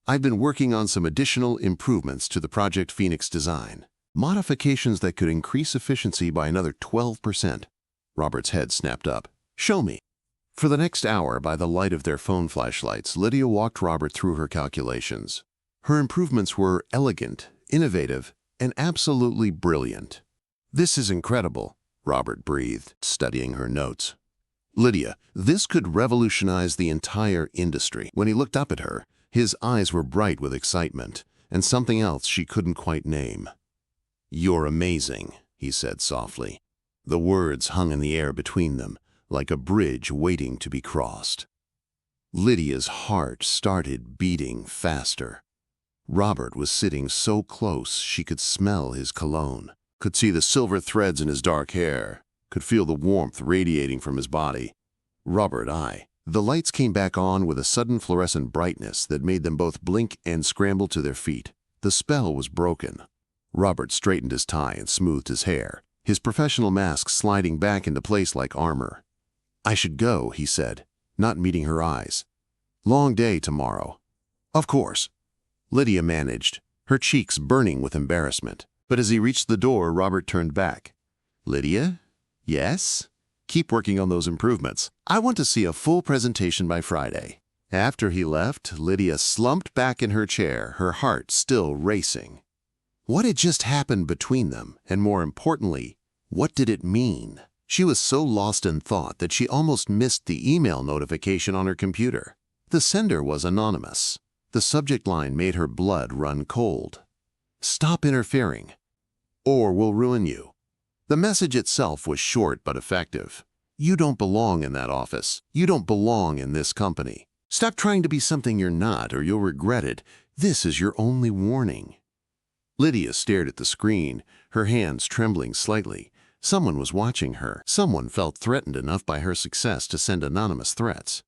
"I've been working on some additional improvements to the Project Phoenix design. Modifications that could increase efficiency by another 12%. Robert's head snapped up. "Show me." For the next hour, by the light of their phone flashlights, Lydia walked Robert through her calculations. Her improvements were elegant, innovative, and absolutely brilliant. "This is incredible," Robert breathed, studying her notes. "Lydia, this could revolutionize the entire industry." When he looked up at her, his eyes were bright with excitement, and something else she couldn't quite name. "You're amazing," he said softly. The words hung in the air between them, like a bridge waiting to be crossed. Lydia's heart started beating faster. Robert was sitting so close she could smell his cologne, could see the silver threads in his dark hair, could feel the warmth radiating from his body. The lights came back on with a sudden fluorescent brightness that made them both blink and scramble to their feet. The spell was broken. Robert straightened his tie and smoothed his hair, his professional mask sliding back into place like armor. "I should go," he said, not meeting her eyes. "Long day tomorrow." "Of course," Lydia managed, her cheeks burning with embarrassment. But as he reached the door, Robert turned back. "Lydia? Yes? Keep working on those improvements. I want to see a full presentation by Friday." After he left, Lydia slumped back in her chair, her heart still racing. What had just happened between them, and more importantly, what did it mean? She was so lost in thought that she almost missed the email notification on her computer. The sender was anonymous. The subject line made her blood run cold. "Stop interfering, or we'll ruin you." The message itself was short but effective. "You don't belong in that office. You don't belong in this company. Stop trying to be something you're not, or you'll regret it. This is your only warning." Lydia stared at the screen, her hands trembling slightly. Someone was watching her. Someone felt threatened enough by her success to send anonymous threats.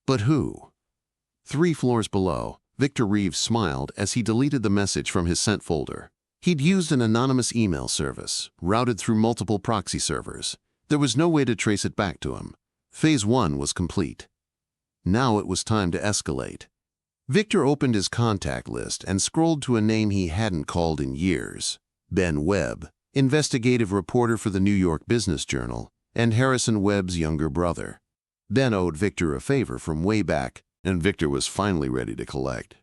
But who? 3 floors below, Victor Reeves smiled as he deleted the message from his sent folder. He'd used an anonymous email service, routed through multiple proxy servers. There was no way to trace it back to him. Phase 1 was complete. Now it was time to escalate. Victor opened his contact list and scrolled to a name he hadn't called in years. Ben Webb, investigative reporter for the New York Business Journal, and Harrison Webb's younger brother. Ben owed Victor a favor from way back, and Victor was finally ready to collect.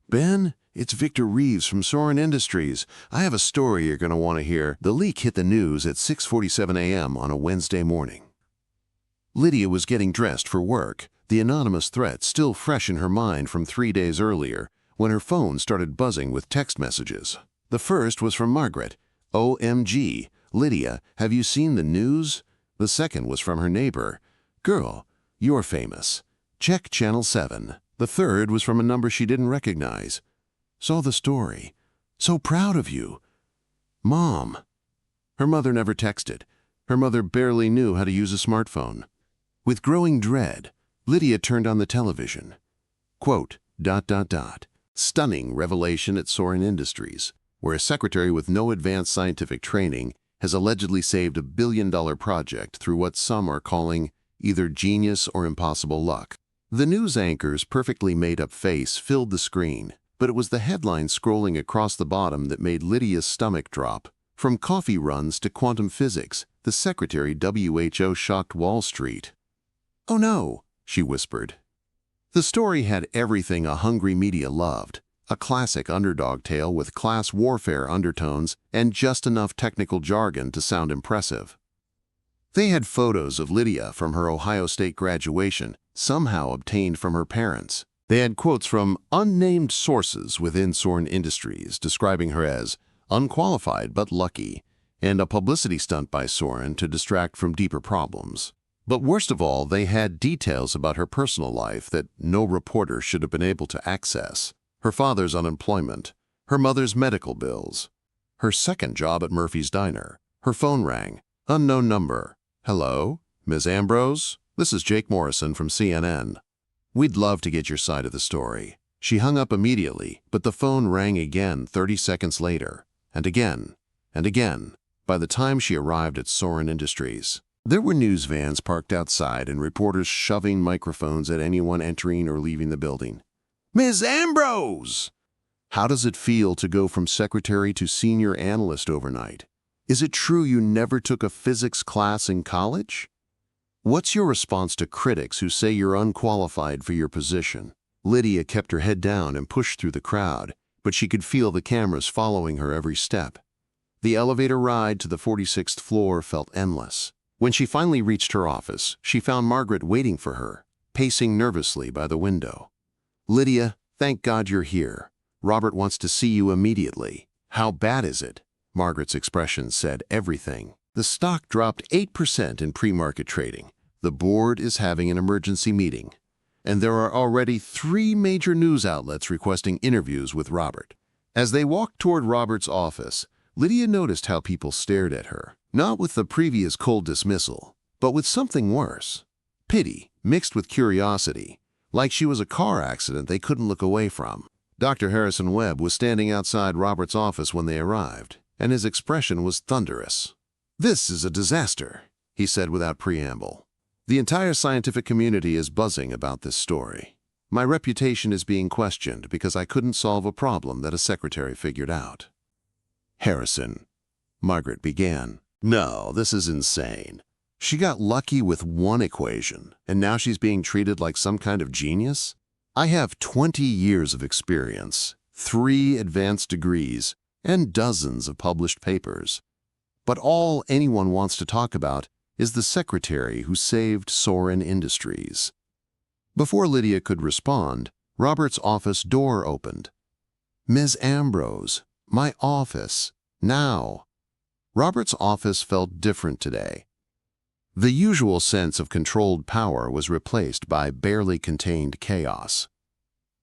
"Ben, it's Victor Reeves from Soren Industries. I have a story you're going to want to hear." The leak hit the news at 6:47 a.m. on a Wednesday morning. Lydia was getting dressed for work, the anonymous threat still fresh in her mind from 3 days earlier, when her phone started buzzing with text messages. The first was from Margaret. "OMG, Lydia, have you seen the news?" The second was from her neighbor. "Girl, you're famous. Check Channel 7. The third was from a number she didn't recognize. "Saw the story. So proud of you. Mom." Her mother never texted. Her mother barely knew how to use a smartphone. With growing dread, Lydia turned on the television. Quote, ... Stunning revelation at Soren Industries, where a secretary with no advanced scientific training has allegedly saved a billion-dollar project through what some are calling either genius or impossible luck. The news anchor's perfectly made-up face filled the screen, but it was the headline scrolling across the bottom that made Lydia's stomach drop. From coffee runs to quantum physics, the secretary WHO shocked Wall Street. "Oh no," she whispered. The story had everything a hungry media loved. A classic underdog tale with class warfare undertones and just enough technical jargon to sound impressive. They had photos of Lydia from her Ohio State graduation, somehow obtained from her parents. They had quotes from unnamed sources within Soren Industries describing her as unqualified but lucky, and a publicity stunt by Soren to distract from deeper problems. But worst of all, they had details about her personal life that no reporter should have been able to access. Her father's unemployment, her mother's medical bills, her second job at Murphy's Diner. Her phone rang. Unknown number. "Hello, Ms. Ambrose? This is Jake Morrison from CNN. We'd love to get your side of the story." She hung up immediately, but the phone rang again 30 seconds later, and again, and again, by the time she arrived at Soren Industries. There were news vans parked outside and reporters shoving microphones at anyone entering or leaving the building. "Ms. Ambrose! How does it feel to go from secretary to senior analyst overnight? Is it true you never took a physics class in college? What's your response to critics who say you're unqualified for your position? Lydia kept her head down and pushed through the crowd, but she could feel the cameras following her every step. The elevator ride to the 46th floor felt endless. When she finally reached her office, she found Margaret waiting for her, pacing nervously by the window. "Lydia, thank God you're here. Robert wants to see you immediately." "How bad is it?" Margaret's expression said everything. The stock dropped 8% in pre-market trading. The board is having an emergency meeting, and there are already 3 major news outlets requesting interviews with Robert. As they walked toward Robert's office, Lydia noticed how people stared at her, not with the previous cold dismissal, but with something worse. Pity, mixed with curiosity, like she was a car accident they couldn't look away from. Dr. Harrison Webb was standing outside Robert's office when they arrived, and his expression was thunderous. "This is a disaster," he said without preamble. "The entire scientific community is buzzing about this story. My reputation is being questioned because I couldn't solve a problem that a secretary figured out." "Harrison," Margaret began. "No, this is insane. She got lucky with one equation, and now she's being treated like some kind of genius? I have 20 years of experience, 3 advanced degrees, and dozens of published papers. But all anyone wants to talk about is the secretary who saved Sorin Industries." Before Lydia could respond, Robert's office door opened. "Ms. Ambrose, my office, now." Robert's office felt different today. The usual sense of controlled power was replaced by barely contained chaos.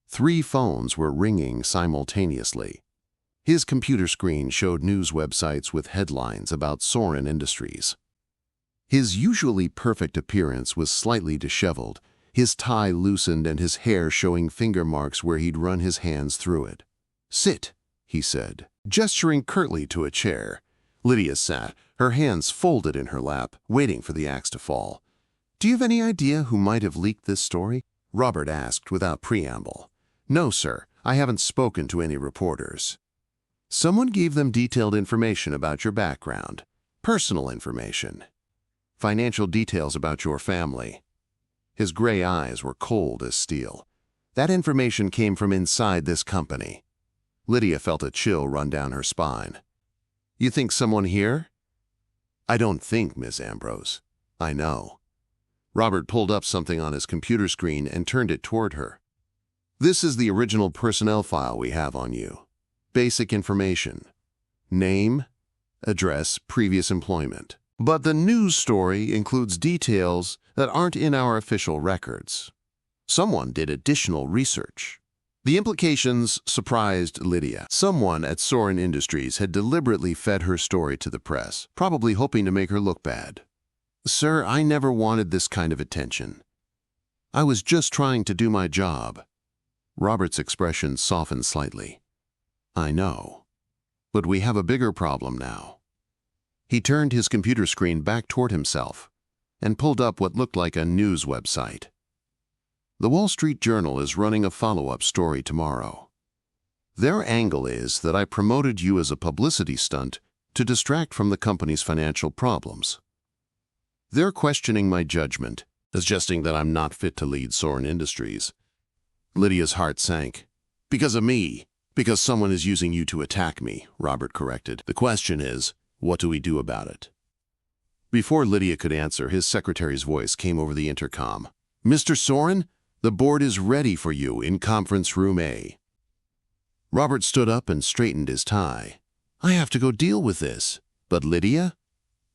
3 phones were ringing simultaneously. His computer screen showed news websites with headlines about Sorin Industries. His usually perfect appearance was slightly disheveled, his tie loosened and his hair showing finger marks where he'd run his hands through it. "Sit," he said, gesturing curtly to a chair. Lydia sat, her hands folded in her lap, waiting for the axe to fall. "Do you have any idea who might have leaked this story?" Robert asked without preamble. "No, sir. I haven't spoken to any reporters." "Someone gave them detailed information about your background, personal information, financial details about your family." His gray eyes were cold as steel. "That information came from inside this company." Lydia felt a chill run down her spine. "You think someone here?" "I don't think, Miss Ambrose. I know." Robert pulled up something on his computer screen and turned it toward her. "This is the original personnel file we have on you. Basic information. Name, address, previous employment. But the news story includes details that aren't in our official records. Someone did additional research." The implications surprised Lydia. Someone at Sorin Industries had deliberately fed her story to the press, probably hoping to make her look bad. "Sir, I never wanted this kind of attention. I was just trying to do my job." Robert's expression softened slightly. "I know. But we have a bigger problem now." He turned his computer screen back toward himself and pulled up what looked like a news website. "The Wall Street Journal is running a follow-up story tomorrow. Their angle is that I promoted you as a publicity stunt to distract from the company's financial problems. They're questioning my judgment, suggesting that I'm not fit to lead Sorin Industries." Lydia's heart sank. "Because of me. Because someone is using you to attack me," Robert corrected. "The question is, what do we do about it?" Before Lydia could answer, his secretary's voice came over the intercom. "Mr. Sorin, the board is ready for you in conference room A." Robert stood up and straightened his tie. "I have to go deal with this. But Lydia?"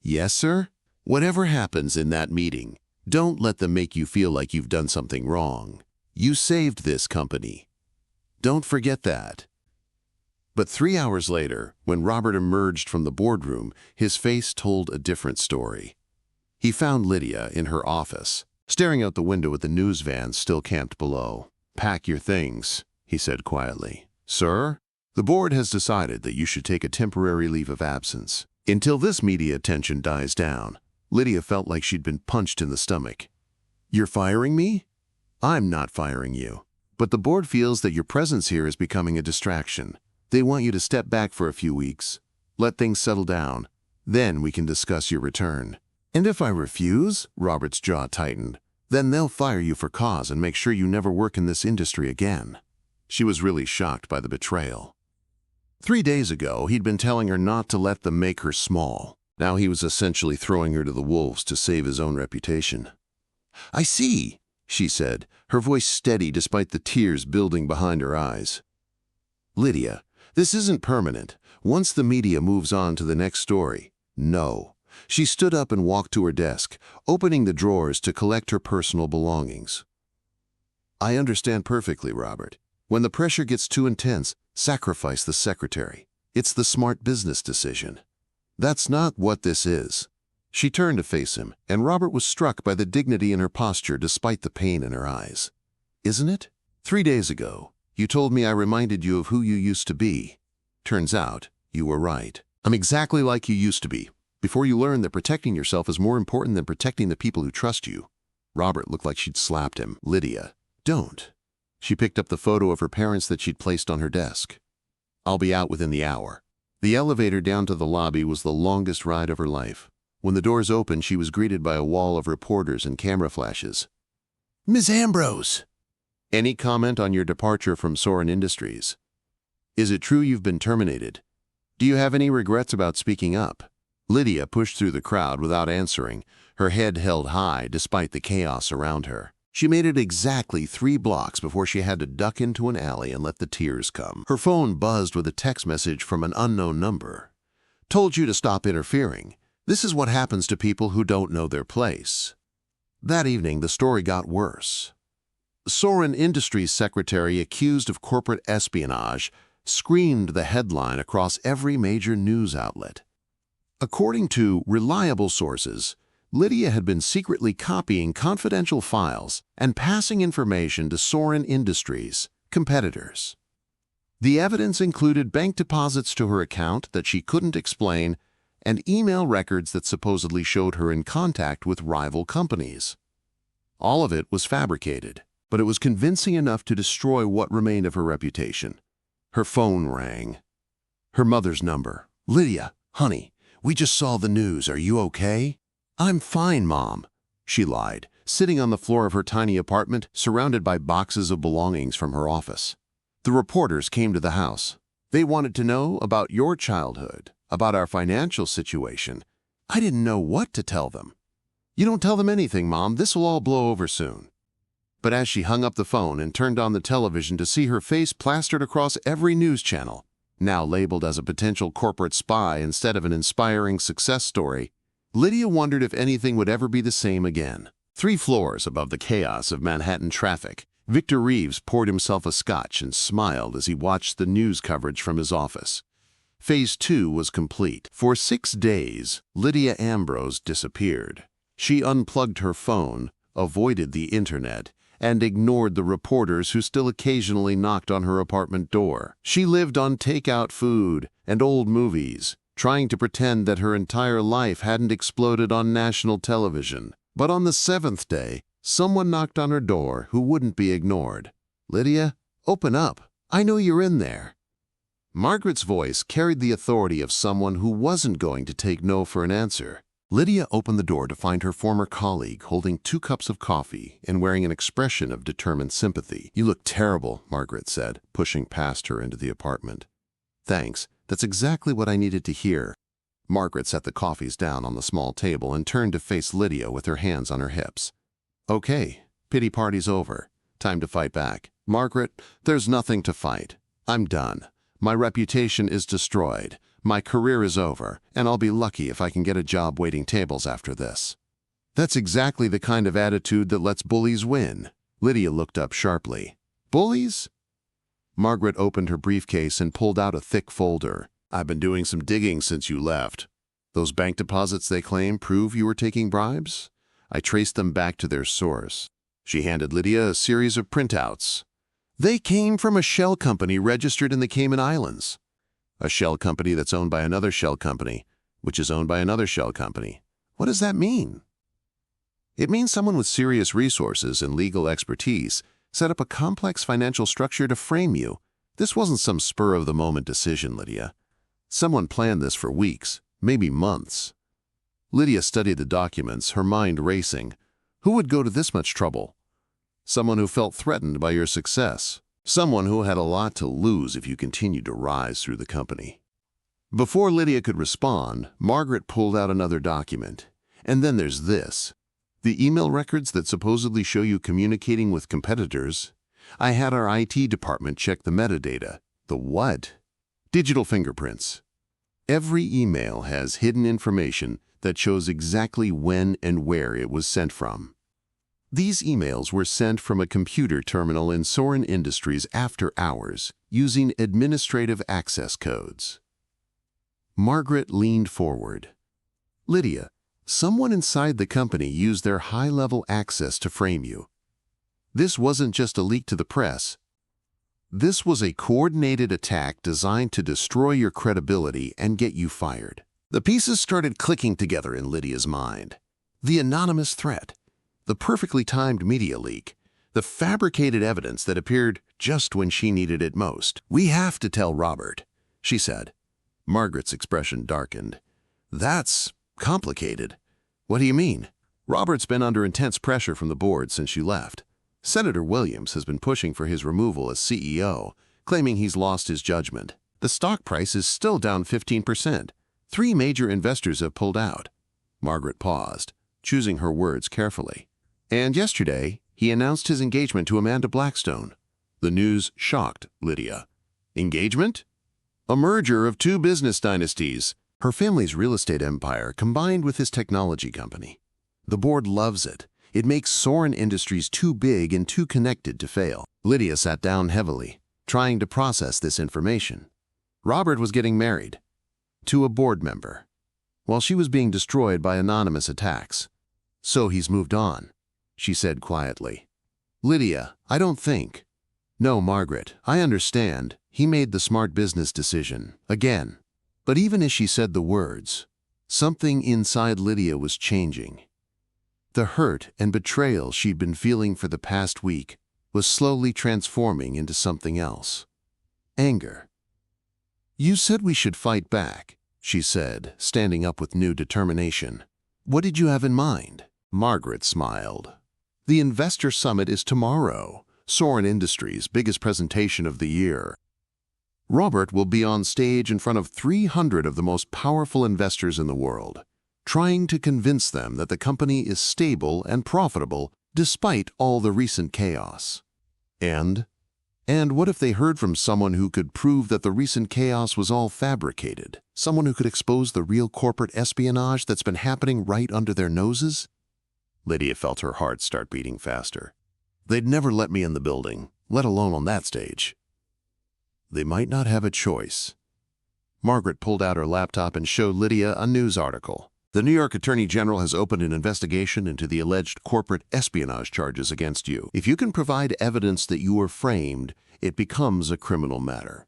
"Yes, sir? Whatever happens in that meeting, don't let them make you feel like you've done something wrong. You saved this company. Don't forget that." But 3 hours later, when Robert emerged from the boardroom, his face told a different story. He found Lydia in her office, staring out the window at the news van still camped below. "Pack your things," he said quietly. "Sir, the board has decided that you should take a temporary leave of absence. Until this media attention dies down." Lydia felt like she'd been punched in the stomach. "You're firing me?" "I'm not firing you. But the board feels that your presence here is becoming a distraction. They want you to step back for a few weeks, let things settle down. Then we can discuss your return." "And if I refuse?" Robert's jaw tightened. Then they'll fire you for cause and make sure you never work in this industry again. She was really shocked by the betrayal. 3 days ago, he'd been telling her not to let them make her small. Now he was essentially throwing her to the wolves to save his own reputation. "I see," she said, her voice steady despite the tears building behind her eyes. "Lydia, this isn't permanent. Once the media moves on to the next story." "No." She stood up and walked to her desk, opening the drawers to collect her personal belongings. "I understand perfectly, Robert. When the pressure gets too intense, sacrifice the secretary. It's the smart business decision. That's not what this is." She turned to face him, and Robert was struck by the dignity in her posture despite the pain in her eyes. "Isn't it? 3 days ago, you told me I reminded you of who you used to be. Turns out, you were right. I'm exactly like you used to be, before you learned that protecting yourself is more important than protecting the people who trust you." Robert looked like she'd slapped him. "Lydia, don't." She picked up the photo of her parents that she'd placed on her desk. "I'll be out within the hour." The elevator down to the lobby was the longest ride of her life. When the doors opened, she was greeted by a wall of reporters and camera flashes. "Ms. Ambrose!" "Any comment on your departure from Soren Industries? Is it true you've been terminated? Do you have any regrets about speaking up?" Lydia pushed through the crowd without answering, her head held high despite the chaos around her. She made it exactly 3 blocks before she had to duck into an alley and let the tears come. Her phone buzzed with a text message from an unknown number. "Told you to stop interfering. This is what happens to people who don't know their place." That evening, the story got worse. Soren Industries secretary accused of corporate espionage screamed the headline across every major news outlet. According to reliable sources, Lydia had been secretly copying confidential files and passing information to Soren Industries, competitors. The evidence included bank deposits to her account that she couldn't explain and email records that supposedly showed her in contact with rival companies. All of it was fabricated, but it was convincing enough to destroy what remained of her reputation. Her phone rang. Her mother's number. "Lydia, honey, we just saw the news. Are you okay?" "I'm fine, Mom," she lied, sitting on the floor of her tiny apartment, surrounded by boxes of belongings from her office. The reporters came to the house. They wanted to know about your childhood, about our financial situation. I didn't know what to tell them. "You don't tell them anything, Mom. This will all blow over soon." But as she hung up the phone and turned on the television to see her face plastered across every news channel, now labeled as a potential corporate spy instead of an inspiring success story, Lydia wondered if anything would ever be the same again. 3 floors above the chaos of Manhattan traffic, Victor Reeves poured himself a scotch and smiled as he watched the news coverage from his office. Phase 2 was complete. For 6 days, Lydia Ambrose disappeared. She unplugged her phone, avoided the internet, and ignored the reporters who still occasionally knocked on her apartment door. She lived on takeout food and old movies, trying to pretend that her entire life hadn't exploded on national television. But on the 7th day, someone knocked on her door who wouldn't be ignored. "Lydia, open up. I know you're in there." Margaret's voice carried the authority of someone who wasn't going to take no for an answer. Lydia opened the door to find her former colleague holding 2 cups of coffee and wearing an expression of determined sympathy. "You look terrible," Margaret said, pushing past her into the apartment. "Thanks. That's exactly what I needed to hear." Margaret set the coffees down on the small table and turned to face Lydia with her hands on her hips. "Okay, pity party's over. Time to fight back." "Margaret, there's nothing to fight. I'm done. My reputation is destroyed. My career is over, and I'll be lucky if I can get a job waiting tables after this." "That's exactly the kind of attitude that lets bullies win." Lydia looked up sharply. "Bullies?" Margaret opened her briefcase and pulled out a thick folder. "I've been doing some digging since you left. Those bank deposits they claim prove you were taking bribes? I traced them back to their source." She handed Lydia a series of printouts. "They came from a shell company registered in the Cayman Islands. A shell company that's owned by another shell company, which is owned by another shell company. What does that mean?" "It means someone with serious resources and legal expertise set up a complex financial structure to frame you. This wasn't some spur-of-the-moment decision, Lydia. Someone planned this for weeks, maybe months." Lydia studied the documents, her mind racing. Who would go to this much trouble? Someone who felt threatened by your success. Someone who had a lot to lose if you continued to rise through the company. Before Lydia could respond, Margaret pulled out another document. And then there's this. The email records that supposedly show you communicating with competitors. I had our IT department check the metadata. The what? Digital fingerprints. Every email has hidden information that shows exactly when and where it was sent from. These emails were sent from a computer terminal in Soren Industries after hours, using administrative access codes. Margaret leaned forward. Lydia, someone inside the company used their high-level access to frame you. This wasn't just a leak to the press. This was a coordinated attack designed to destroy your credibility and get you fired. The pieces started clicking together in Lydia's mind. The anonymous threat, the perfectly timed media leak, the fabricated evidence that appeared just when she needed it most. We have to tell Robert, she said. Margaret's expression darkened. That's complicated. What do you mean? Robert's been under intense pressure from the board since you left. Senator Williams has been pushing for his removal as CEO, claiming he's lost his judgment. The stock price is still down 15%. 3 major investors have pulled out. Margaret paused, choosing her words carefully. And yesterday, he announced his engagement to Amanda Blackstone. The news shocked Lydia. Engagement? A merger of 2 business dynasties. Her family's real estate empire combined with his technology company. The board loves it. It makes Soren Industries too big and too connected to fail. Lydia sat down heavily, trying to process this information. Robert was getting married to a board member, while she was being destroyed by anonymous attacks. So he's moved on, she said quietly. Lydia, I don't think. No, Margaret, I understand. He made the smart business decision, again. But even as she said the words, something inside Lydia was changing. The hurt and betrayal she'd been feeling for the past week was slowly transforming into something else. Anger. You said we should fight back, she said, standing up with new determination. What did you have in mind? Margaret smiled. The Investor Summit is tomorrow, Soren Industries' biggest presentation of the year. Robert will be on stage in front of 300 of the most powerful investors in the world, trying to convince them that the company is stable and profitable despite all the recent chaos. And what if they heard from someone who could prove that the recent chaos was all fabricated? Someone who could expose the real corporate espionage that's been happening right under their noses? Lydia felt her heart start beating faster. They'd never let me in the building, let alone on that stage. They might not have a choice. Margaret pulled out her laptop and showed Lydia a news article. The New York Attorney General has opened an investigation into the alleged corporate espionage charges against you. If you can provide evidence that you were framed, it becomes a criminal matter.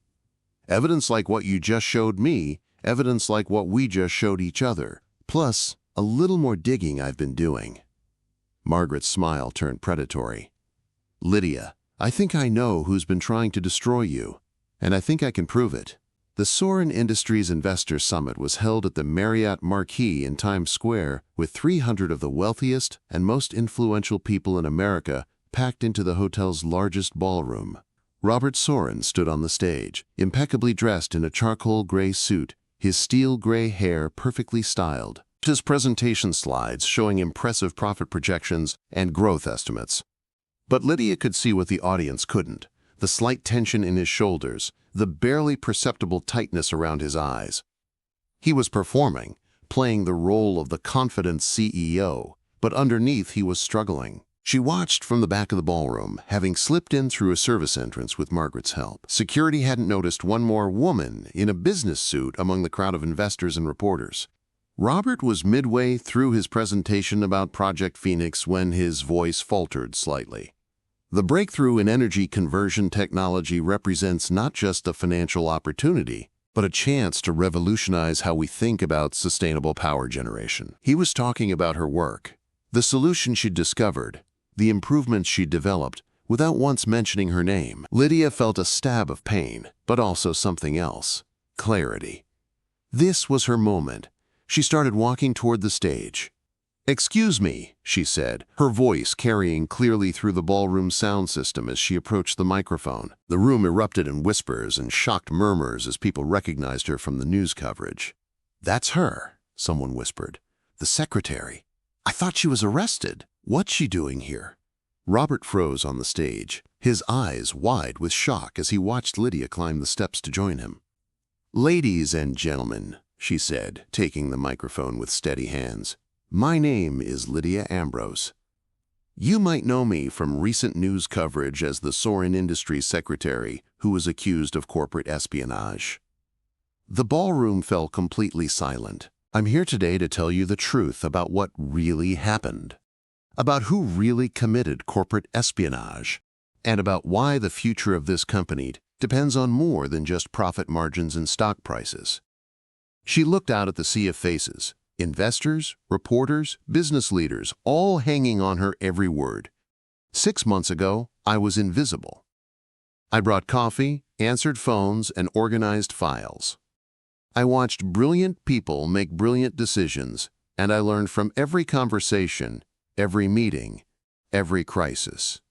Evidence like what you just showed me, evidence like what we just showed each other, plus a little more digging I've been doing. Margaret's smile turned predatory. Lydia, I think I know who's been trying to destroy you, and I think I can prove it. The Soren Industries Investor Summit was held at the Marriott Marquis in Times Square with 300 of the wealthiest and most influential people in America packed into the hotel's largest ballroom. Robert Soren stood on the stage, impeccably dressed in a charcoal gray suit, his steel gray hair perfectly styled. His presentation slides showing impressive profit projections and growth estimates. But Lydia could see what the audience couldn't: the slight tension in his shoulders, the barely perceptible tightness around his eyes. He was performing, playing the role of the confident CEO, but underneath he was struggling. She watched from the back of the ballroom, having slipped in through a service entrance with Margaret's help. Security hadn't noticed one more woman in a business suit among the crowd of investors and reporters. Robert was midway through his presentation about Project Phoenix when his voice faltered slightly. The breakthrough in energy conversion technology represents not just a financial opportunity, but a chance to revolutionize how we think about sustainable power generation. He was talking about her work, the solution she'd discovered, the improvements she'd developed, without once mentioning her name. Lydia felt a stab of pain, but also something else: clarity. This was her moment. She started walking toward the stage. "Excuse me," she said, her voice carrying clearly through the ballroom sound system as she approached the microphone. The room erupted in whispers and shocked murmurs as people recognized her from the news coverage. "That's her," someone whispered. "The secretary. I thought she was arrested. What's she doing here?" Robert froze on the stage, his eyes wide with shock as he watched Lydia climb the steps to join him. "Ladies and gentlemen," she said, taking the microphone with steady hands, "my name is Lydia Ambrose. You might know me from recent news coverage as the Sorin Industries secretary who was accused of corporate espionage." The ballroom fell completely silent. "I'm here today to tell you the truth about what really happened, about who really committed corporate espionage, and about why the future of this company depends on more than just profit margins and stock prices." She looked out at the sea of faces, investors, reporters, business leaders, all hanging on her every word. "6 months ago, I was invisible. I brought coffee, answered phones, and organized files. I watched brilliant people make brilliant decisions, and I learned from every conversation, every meeting, every crisis."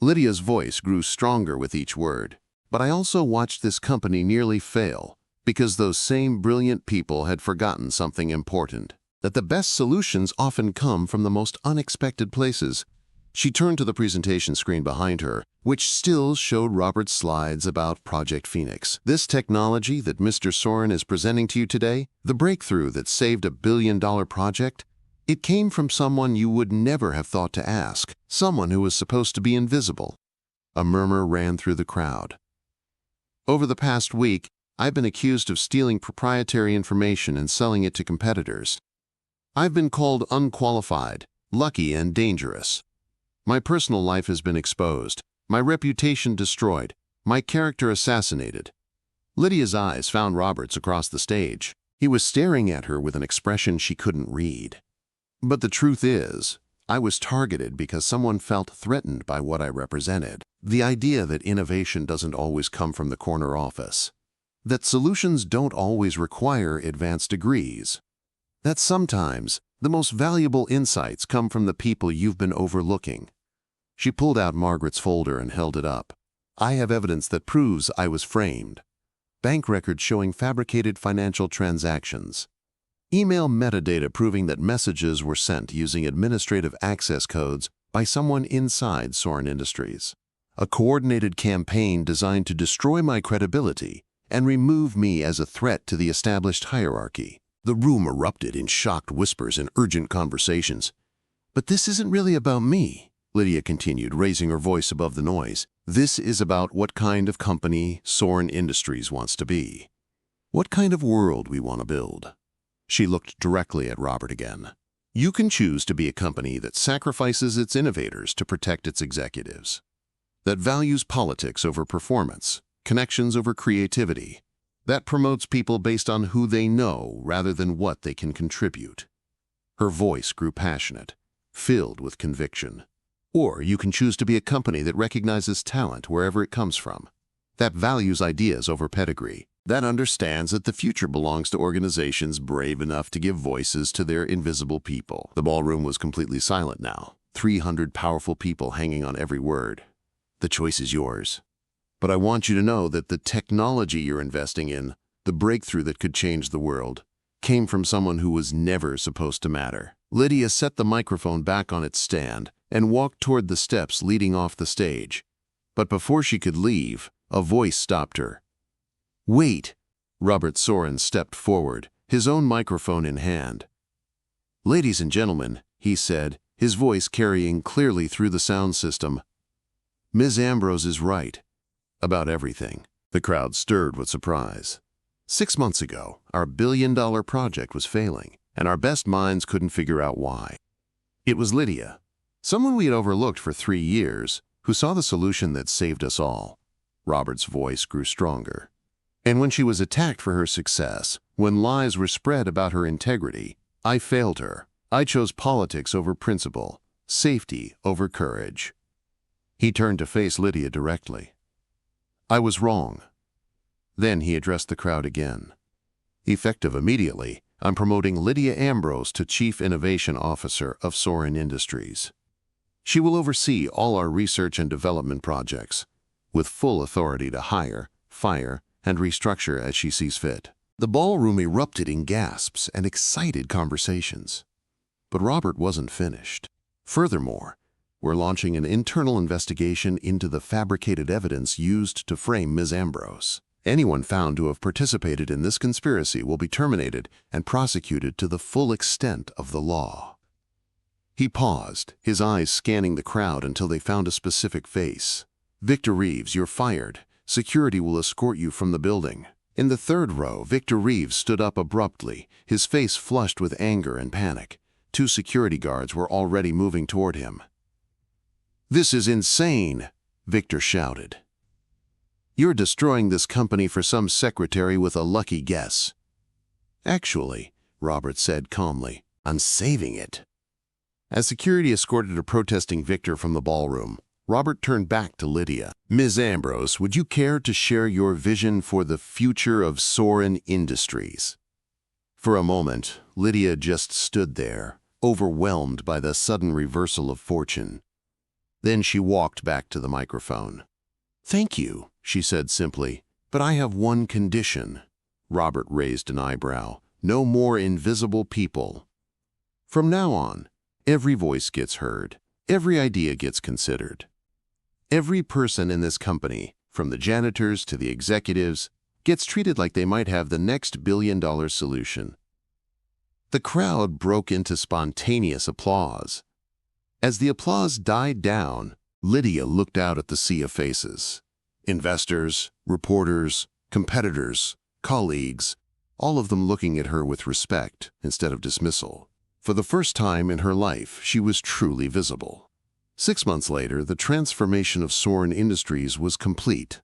Lydia's voice grew stronger with each word. "But I also watched this company nearly fail because those same brilliant people had forgotten something important, that the best solutions often come from the most unexpected places." She turned to the presentation screen behind her, which still showed Robert's slides about Project Phoenix. "This technology that Mr. Sorin is presenting to you today, the breakthrough that saved a billion-dollar project, it came from someone you would never have thought to ask, someone who was supposed to be invisible." A murmur ran through the crowd. "Over the past week, I've been accused of stealing proprietary information and selling it to competitors. I've been called unqualified, lucky, and dangerous. My personal life has been exposed, my reputation destroyed, my character assassinated." Lydia's eyes found Robert's across the stage. He was staring at her with an expression she couldn't read. "But the truth is, I was targeted because someone felt threatened by what I represented. The idea that innovation doesn't always come from the corner office, that solutions don't always require advanced degrees, that sometimes the most valuable insights come from the people you've been overlooking." She pulled out Margaret's folder and held it up. "I have evidence that proves I was framed. Bank records showing fabricated financial transactions. Email metadata proving that messages were sent using administrative access codes by someone inside Sorin Industries. A coordinated campaign designed to destroy my credibility and remove me as a threat to the established hierarchy." The room erupted in shocked whispers and urgent conversations. "But this isn't really about me," Lydia continued, raising her voice above the noise. "This is about what kind of company Sorin Industries wants to be, what kind of world we want to build." She looked directly at Robert again. "You can choose to be a company that sacrifices its innovators to protect its executives, that values politics over performance, connections over creativity, that promotes people based on who they know rather than what they can contribute." Her voice grew passionate, filled with conviction. "Or you can choose to be a company that recognizes talent wherever it comes from, that values ideas over pedigree, that understands that the future belongs to organizations brave enough to give voices to their invisible people." The ballroom was completely silent now, 300 powerful people hanging on every word. "The choice is yours. But I want you to know that the technology you're investing in, the breakthrough that could change the world, came from someone who was never supposed to matter." Lydia set the microphone back on its stand and walked toward the steps leading off the stage. But before she could leave, a voice stopped her. "Wait!" Robert Sorin stepped forward, his own microphone in hand. "Ladies and gentlemen," he said, his voice carrying clearly through the sound system, "Ms. Ambrose is right about everything." The crowd stirred with surprise. 6 months ago, our billion-dollar project was failing, and our best minds couldn't figure out why. It was Lydia, someone we had overlooked for 3 years, who saw the solution that saved us all. Robert's voice grew stronger. "And when she was attacked for her success, when lies were spread about her integrity, I failed her. I chose politics over principle, safety over courage." He turned to face Lydia directly. "I was wrong." Then he addressed the crowd again. "Effective immediately, I'm promoting Lydia Ambrose to Chief Innovation Officer of Sorin Industries. She will oversee all our research and development projects, with full authority to hire, fire, and restructure as she sees fit." The ballroom erupted in gasps and excited conversations. But Robert wasn't finished. "Furthermore, we're launching an internal investigation into the fabricated evidence used to frame Ms. Ambrose. Anyone found to have participated in this conspiracy will be terminated and prosecuted to the full extent of the law." He paused, his eyes scanning the crowd until they found a specific face. "Victor Reeves, you're fired. Security will escort you from the building." In the third row, Victor Reeves stood up abruptly, his face flushed with anger and panic. 2 security guards were already moving toward him. "This is insane!" Victor shouted. "You're destroying this company for some secretary with a lucky guess." "Actually," Robert said calmly, "I'm saving it." As security escorted a protesting Victor from the ballroom, Robert turned back to Lydia. "Ms. Ambrose, would you care to share your vision for the future of Sorin Industries?" For a moment, Lydia just stood there, overwhelmed by the sudden reversal of fortune. Then she walked back to the microphone. "Thank you," she said simply, "but I have one condition." Robert raised an eyebrow. "No more invisible people. From now on, every voice gets heard, every idea gets considered. Every person in this company, from the janitors to the executives, gets treated like they might have the next billion-dollar solution." The crowd broke into spontaneous applause. As the applause died down, Lydia looked out at the sea of faces. Investors, reporters, competitors, colleagues, all of them looking at her with respect instead of dismissal. For the first time in her life, she was truly visible. 6 months later, the transformation of Sorin Industries was complete.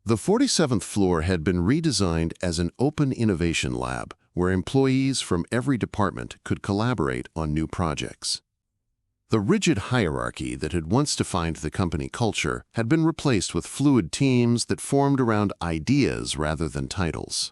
The 47th floor had been redesigned as an open innovation lab where employees from every department could collaborate on new projects. The rigid hierarchy that had once defined the company culture had been replaced with fluid teams that formed around ideas rather than titles.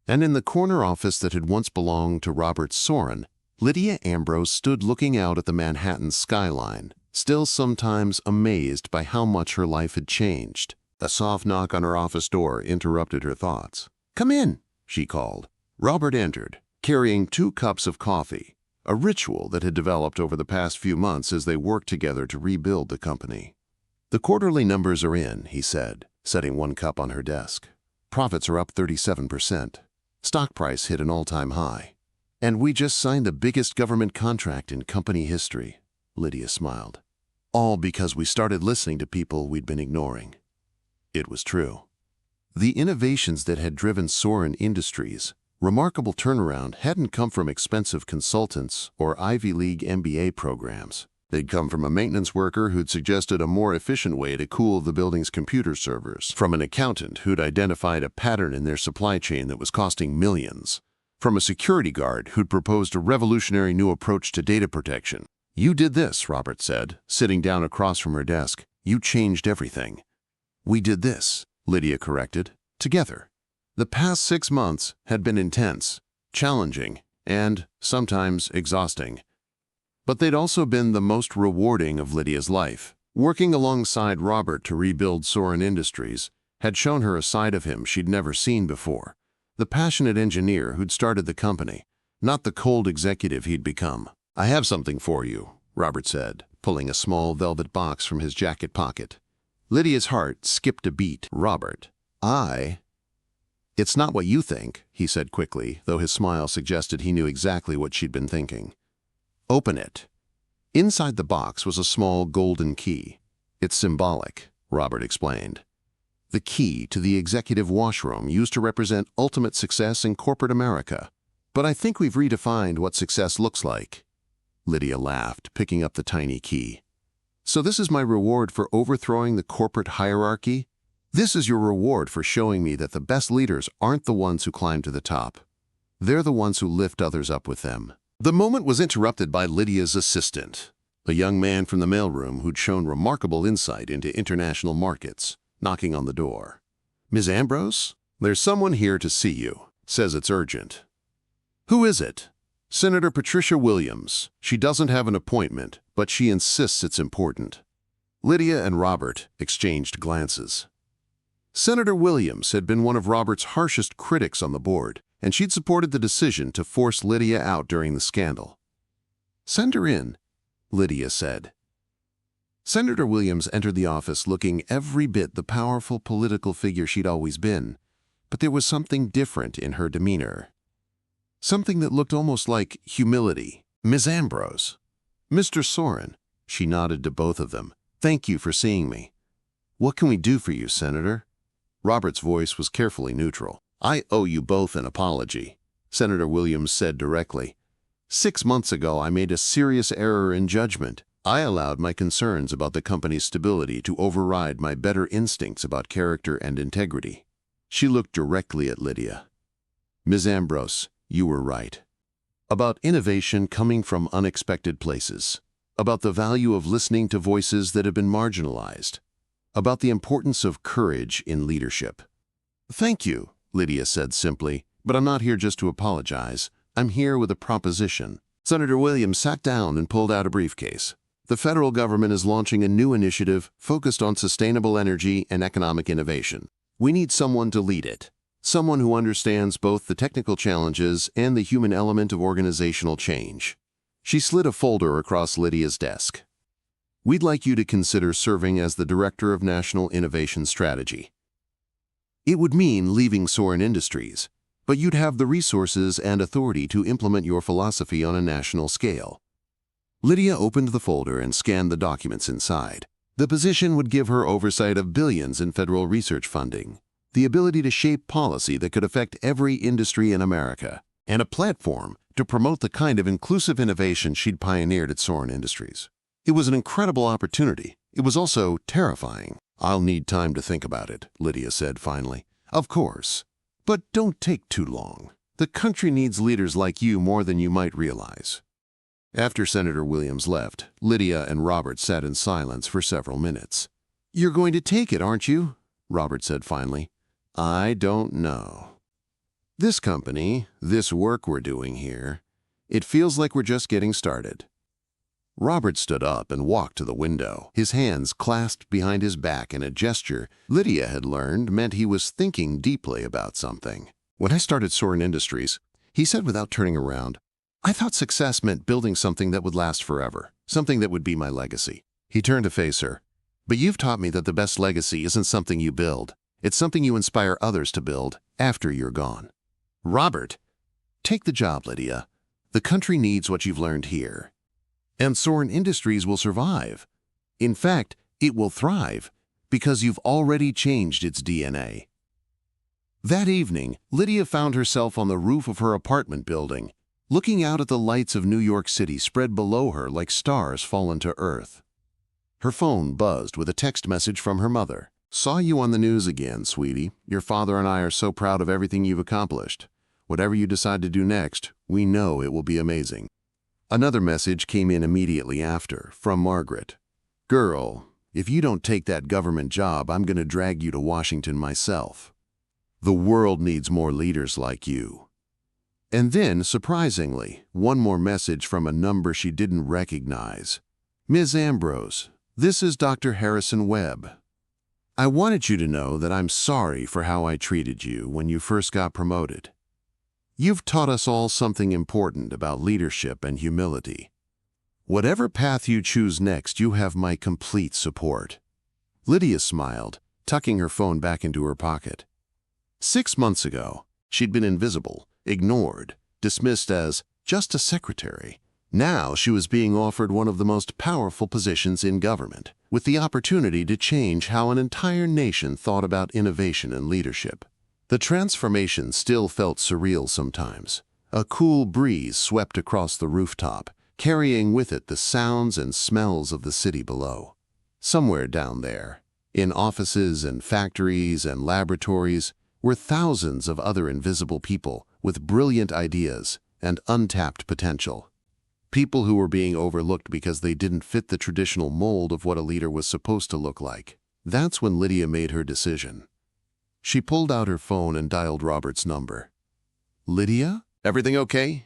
And in the corner office that had once belonged to Robert Sorin, Lydia Ambrose stood looking out at the Manhattan skyline, still sometimes amazed by how much her life had changed. A soft knock on her office door interrupted her thoughts. "Come in," she called. Robert entered, carrying 2 cups of coffee, a ritual that had developed over the past few months as they worked together to rebuild the company. "The quarterly numbers are in," he said, setting 1 cup on her desk. "Profits are up 37%. Stock price hit an all-time high. And we just signed the biggest government contract in company history." Lydia smiled. "All because we started listening to people we'd been ignoring." It was true. The innovations that had driven Sorin Industries' remarkable turnaround hadn't come from expensive consultants or Ivy League MBA programs. They'd come from a maintenance worker who'd suggested a more efficient way to cool the building's computer servers, from an accountant who'd identified a pattern in their supply chain that was costing millions, from a security guard who'd proposed a revolutionary new approach to data protection. "You did this," Robert said, sitting down across from her desk. "You changed everything." "We did this," Lydia corrected, "together." The past 6 months had been intense, challenging, and sometimes exhausting. But they'd also been the most rewarding of Lydia's life. Working alongside Robert to rebuild Sorin Industries had shown her a side of him she'd never seen before. The passionate engineer who'd started the company, not the cold executive he'd become. "I have something for you," Robert said, pulling a small velvet box from his jacket pocket. Lydia's heart skipped a beat. "Robert, It's not what you think," he said quickly, though his smile suggested he knew exactly what she'd been thinking. "Open it." Inside the box was a small golden key. "It's symbolic," Robert explained. "The key to the executive washroom used to represent ultimate success in corporate America. But I think we've redefined what success looks like." Lydia laughed, picking up the tiny key. "So this is my reward for overthrowing the corporate hierarchy? This is your reward for showing me that the best leaders aren't the ones who climb to the top. They're the ones who lift others up with them." The moment was interrupted by Lydia's assistant, a young man from the mailroom who'd shown remarkable insight into international markets, knocking on the door. "Ms. Ambrose, there's someone here to see you. Says it's urgent." "Who is it?" "Senator Patricia Williams. She doesn't have an appointment, but she insists it's important." Lydia and Robert exchanged glances. Senator Williams had been one of Robert's harshest critics on the board, and she'd supported the decision to force Lydia out during the scandal. "Send her in," Lydia said. Senator Williams entered the office looking every bit the powerful political figure she'd always been, but there was something different in her demeanor. Something that looked almost like humility. "Ms. Ambrose." "Mr. Sorin." She nodded to both of them. "Thank you for seeing me." "What can we do for you, Senator?" Robert's voice was carefully neutral. "I owe you both an apology," Senator Williams said directly. 6 months ago, I made a serious error in judgment. I allowed my concerns about the company's stability to override my better instincts about character and integrity. She looked directly at Lydia. "Ms. Ambrose, you were right. About innovation coming from unexpected places. About the value of listening to voices that have been marginalized. About the importance of courage in leadership." "Thank you," Lydia said simply, "but I'm not here just to apologize. I'm here with a proposition." Senator Williams sat down and pulled out a briefcase. "The federal government is launching a new initiative focused on sustainable energy and economic innovation. We need someone to lead it. Someone who understands both the technical challenges and the human element of organizational change." She slid a folder across Lydia's desk. "We'd like you to consider serving as the Director of National Innovation Strategy. It would mean leaving Sorin Industries, but you'd have the resources and authority to implement your philosophy on a national scale." Lydia opened the folder and scanned the documents inside. The position would give her oversight of billions in federal research funding, the ability to shape policy that could affect every industry in America, and a platform to promote the kind of inclusive innovation she'd pioneered at Sorin Industries. It was an incredible opportunity. It was also terrifying. "I'll need time to think about it," Lydia said finally. "Of course. But don't take too long. The country needs leaders like you more than you might realize." After Senator Williams left, Lydia and Robert sat in silence for several minutes. "You're going to take it, aren't you?" Robert said finally. "I don't know. This company, this work we're doing here, it feels like we're just getting started." Robert stood up and walked to the window, his hands clasped behind his back in a gesture Lydia had learned meant he was thinking deeply about something. "When I started Sorin Industries," he said without turning around, "I thought success meant building something that would last forever, something that would be my legacy." He turned to face her. "But you've taught me that the best legacy isn't something you build. It's something you inspire others to build after you're gone." "Robert, take the job, Lydia. The country needs what you've learned here. And Sorin Industries will survive. In fact, it will thrive because you've already changed its DNA." That evening, Lydia found herself on the roof of her apartment building, looking out at the lights of New York City spread below her like stars fallen to earth. Her phone buzzed with a text message from her mother. "Saw you on the news again, sweetie. Your father and I are so proud of everything you've accomplished. Whatever you decide to do next, we know it will be amazing." Another message came in immediately after, from Margaret. "Girl, if you don't take that government job, I'm going to drag you to Washington myself. The world needs more leaders like you." And then, surprisingly, one more message from a number she didn't recognize. "Ms. Ambrose, this is Dr. Harrison Webb. I wanted you to know that I'm sorry for how I treated you when you first got promoted. You've taught us all something important about leadership and humility. Whatever path you choose next, you have my complete support." Lydia smiled, tucking her phone back into her pocket. 6 months ago, she'd been invisible, ignored, dismissed as just a secretary. Now she was being offered one of the most powerful positions in government, with the opportunity to change how an entire nation thought about innovation and leadership. The transformation still felt surreal sometimes. A cool breeze swept across the rooftop, carrying with it the sounds and smells of the city below. Somewhere down there, in offices and factories and laboratories, were thousands of other invisible people with brilliant ideas and untapped potential. People who were being overlooked because they didn't fit the traditional mold of what a leader was supposed to look like. That's when Lydia made her decision. She pulled out her phone and dialed Robert's number. "Lydia?" Everything okay?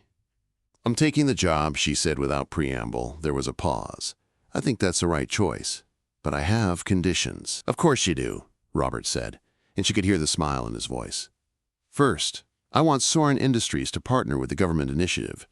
I'm taking the job, she said without preamble. There was a pause. I think that's the right choice. But I have conditions. Of course you do, Robert said, and she could hear the smile in his voice. First, I want Soren Industries to partner with the government initiative.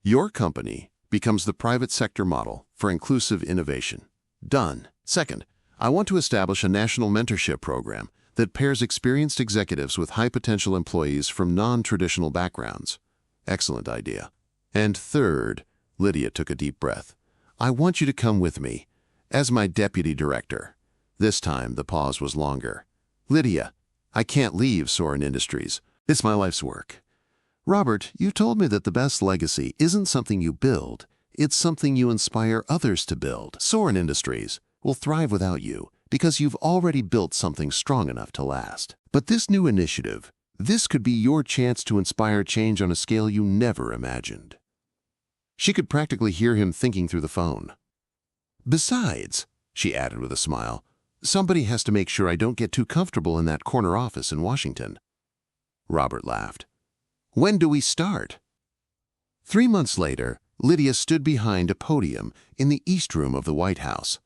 Your company becomes the private sector model for inclusive innovation. Done. Second, I want to establish a national mentorship program that pairs experienced executives with high-potential employees from non-traditional backgrounds. Excellent idea. And third, Lydia took a deep breath, I want you to come with me as my deputy director. This time, the pause was longer. Lydia, I can't leave Soren Industries. It's my life's work. Robert, you told me that the best legacy isn't something you build, it's something you inspire others to build. Soren Industries will thrive without you because you've already built something strong enough to last. But this new initiative, this could be your chance to inspire change on a scale you never imagined. She could practically hear him thinking through the phone. Besides, she added with a smile, somebody has to make sure I don't get too comfortable in that corner office in Washington. Robert laughed. When do we start? 3 months later, Lydia stood behind a podium in the East Room of the White House,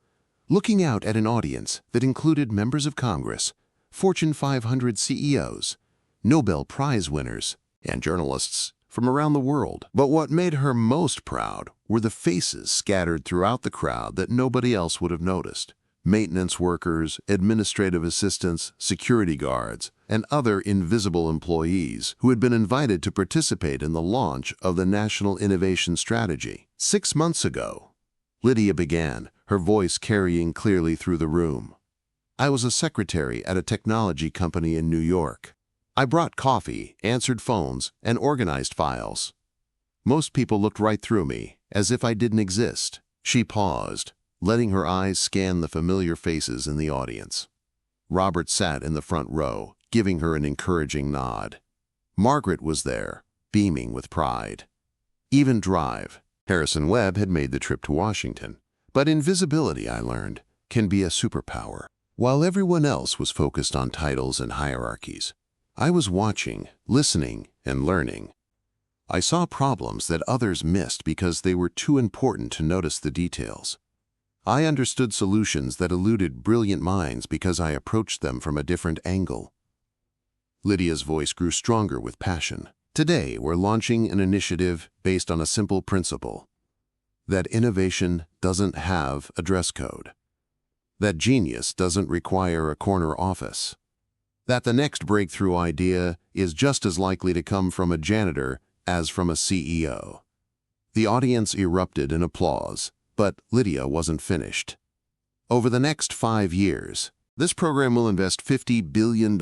looking out at an audience that included members of Congress, Fortune 500 CEOs, Nobel Prize winners, and journalists from around the world. But what made her most proud were the faces scattered throughout the crowd that nobody else would have noticed. Maintenance workers, administrative assistants, security guards, and other invisible employees who had been invited to participate in the launch of the National Innovation Strategy. 6 months ago, Lydia began, her voice carrying clearly through the room. I was a secretary at a technology company in New York. I brought coffee, answered phones, and organized files. Most people looked right through me, as if I didn't exist. She paused, letting her eyes scan the familiar faces in the audience. Robert sat in the front row, giving her an encouraging nod. Margaret was there, beaming with pride. Even Drive, Harrison Webb, had made the trip to Washington. But invisibility, I learned, can be a superpower. While everyone else was focused on titles and hierarchies, I was watching, listening, and learning. I saw problems that others missed because they were too important to notice the details. I understood solutions that eluded brilliant minds because I approached them from a different angle. Lydia's voice grew stronger with passion. Today, we're launching an initiative based on a simple principle: that innovation doesn't have a dress code, that genius doesn't require a corner office, that the next breakthrough idea is just as likely to come from a janitor as from a CEO. The audience erupted in applause, but Lydia wasn't finished. Over the next 5 years, this program will invest $50 billion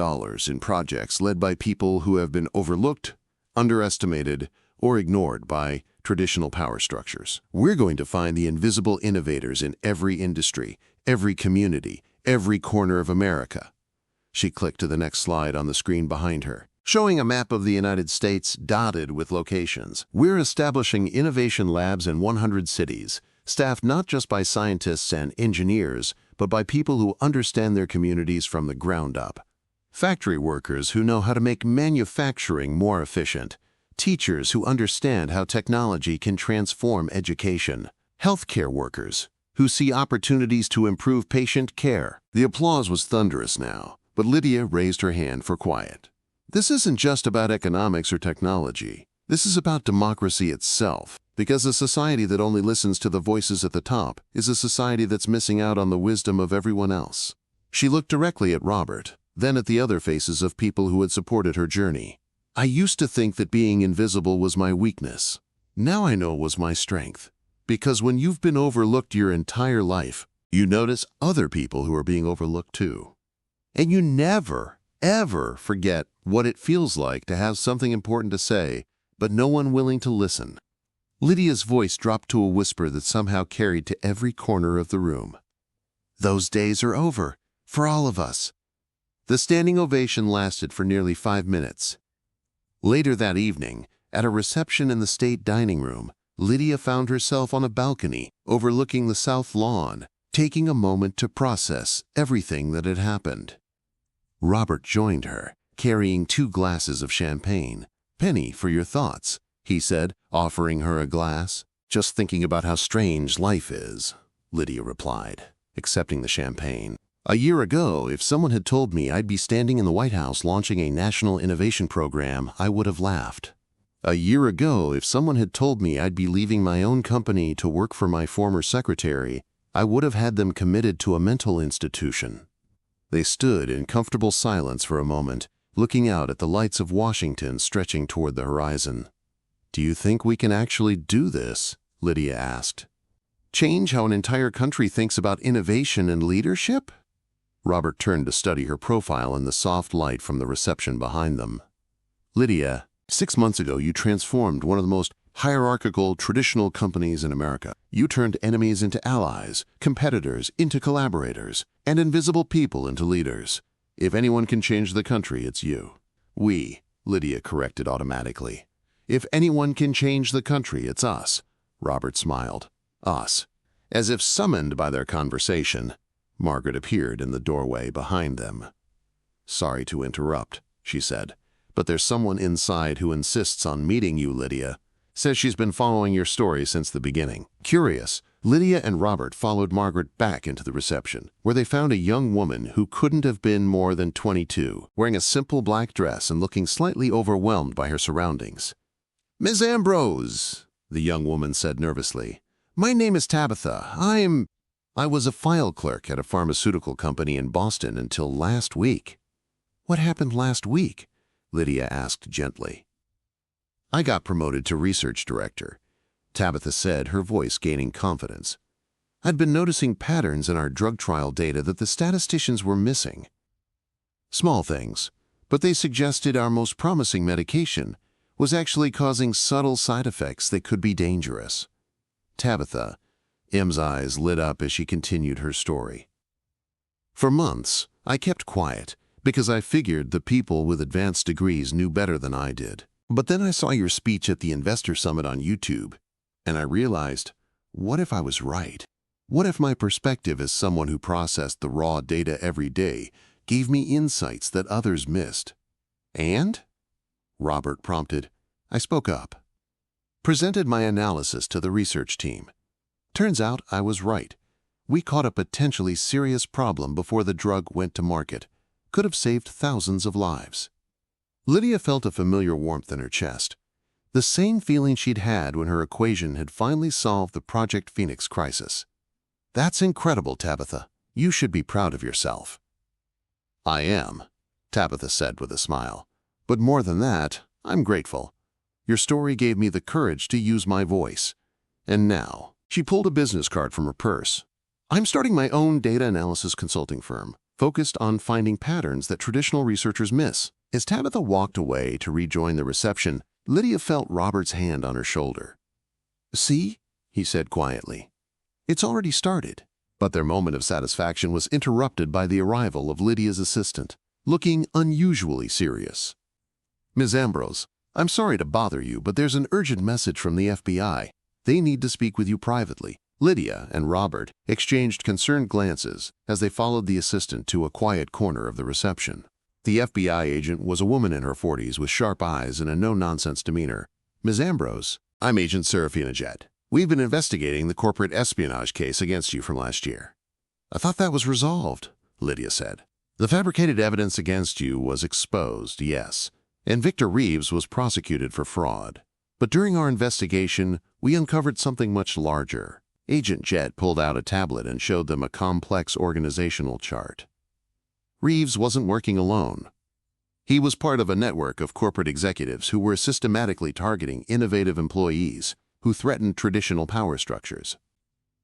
in projects led by people who have been overlooked, underestimated, or ignored by traditional power structures. We're going to find the invisible innovators in every industry, every community, every corner of America. She clicked to the next slide on the screen behind her, showing a map of the United States dotted with locations. We're establishing innovation labs in 100 cities, staffed not just by scientists and engineers, but by people who understand their communities from the ground up. Factory workers who know how to make manufacturing more efficient. Teachers who understand how technology can transform education. Healthcare workers who see opportunities to improve patient care. The applause was thunderous now, but Lydia raised her hand for quiet. This isn't just about economics or technology. This is about democracy itself, because a society that only listens to the voices at the top is a society that's missing out on the wisdom of everyone else. She looked directly at Robert, then at the other faces of people who had supported her journey. I used to think that being invisible was my weakness. Now I know it was my strength. Because when you've been overlooked your entire life, you notice other people who are being overlooked too. And you never, ever forget what it feels like to have something important to say, but no one willing to listen. Lydia's voice dropped to a whisper that somehow carried to every corner of the room. Those days are over, for all of us. The standing ovation lasted for nearly 5 minutes. Later that evening, at a reception in the state dining room, Lydia found herself on a balcony overlooking the south lawn, taking a moment to process everything that had happened. Robert joined her, carrying 2 glasses of champagne, "Penny, for your thoughts," he said, offering her a glass. "Just thinking about how strange life is," Lydia replied, accepting the champagne. "A year ago, if someone had told me I'd be standing in the White House launching a national innovation program, I would have laughed. A year ago, if someone had told me I'd be leaving my own company to work for my former secretary, I would have had them committed to a mental institution." They stood in comfortable silence for a moment, looking out at the lights of Washington stretching toward the horizon. "Do you think we can actually do this?" Lydia asked. "Change how an entire country thinks about innovation and leadership?" Robert turned to study her profile in the soft light from the reception behind them. "Lydia, 6 months ago you transformed one of the most hierarchical, traditional companies in America. You turned enemies into allies, competitors into collaborators, and invisible people into leaders. If anyone can change the country, it's you." "We," Lydia corrected automatically. "If anyone can change the country, it's us," Robert smiled. "Us." As if summoned by their conversation, Margaret appeared in the doorway behind them. "Sorry to interrupt," she said, "but there's someone inside who insists on meeting you, Lydia. Says she's been following your story since the beginning." Curious, Lydia and Robert followed Margaret back into the reception, where they found a young woman who couldn't have been more than 22, wearing a simple black dress and looking slightly overwhelmed by her surroundings. "Miss Ambrose," the young woman said nervously, "my name is Tabitha. I was a file clerk at a pharmaceutical company in Boston until last week." "What happened last week?" Lydia asked gently. "I got promoted to research director," Tabitha said, her voice gaining confidence. "I'd been noticing patterns in our drug trial data that the statisticians were missing. Small things, but they suggested our most promising medication was actually causing subtle side effects that could be dangerous." "Tabitha," M's eyes lit up as she continued her story. "For months, I kept quiet because I figured the people with advanced degrees knew better than I did. But then I saw your speech at the Investor Summit on YouTube, and I realized, what if I was right? What if my perspective as someone who processed the raw data every day gave me insights that others missed?" "And?" Robert prompted. I spoke up. Presented my analysis to the research team. Turns out I was right. We caught a potentially serious problem before the drug went to market. Could have saved thousands of lives. Lydia felt a familiar warmth in her chest. The same feeling she'd had when her equation had finally solved the Project Phoenix crisis. "That's incredible, Tabitha. You should be proud of yourself." "I am," Tabitha said with a smile. "But more than that, I'm grateful. Your story gave me the courage to use my voice. And now," she pulled a business card from her purse, "I'm starting my own data analysis consulting firm, focused on finding patterns that traditional researchers miss." As Tabitha walked away to rejoin the reception, Lydia felt Robert's hand on her shoulder. "See?" he said quietly. "It's already started." But their moment of satisfaction was interrupted by the arrival of Lydia's assistant, looking unusually serious. "Ms. Ambrose, I'm sorry to bother you, but there's an urgent message from the FBI. They need to speak with you privately." Lydia and Robert exchanged concerned glances as they followed the assistant to a quiet corner of the reception. The FBI agent was a woman in her 40s with sharp eyes and a no-nonsense demeanor. "Ms. Ambrose, I'm Agent Serafina Jett. We've been investigating the corporate espionage case against you from last year." "I thought that was resolved," Lydia said. "The fabricated evidence against you was exposed, yes, and Victor Reeves was prosecuted for fraud. But during our investigation, we uncovered something much larger." Agent Jett pulled out a tablet and showed them a complex organizational chart. Reeves wasn't working alone. He was part of a network of corporate executives who were systematically targeting innovative employees who threatened traditional power structures.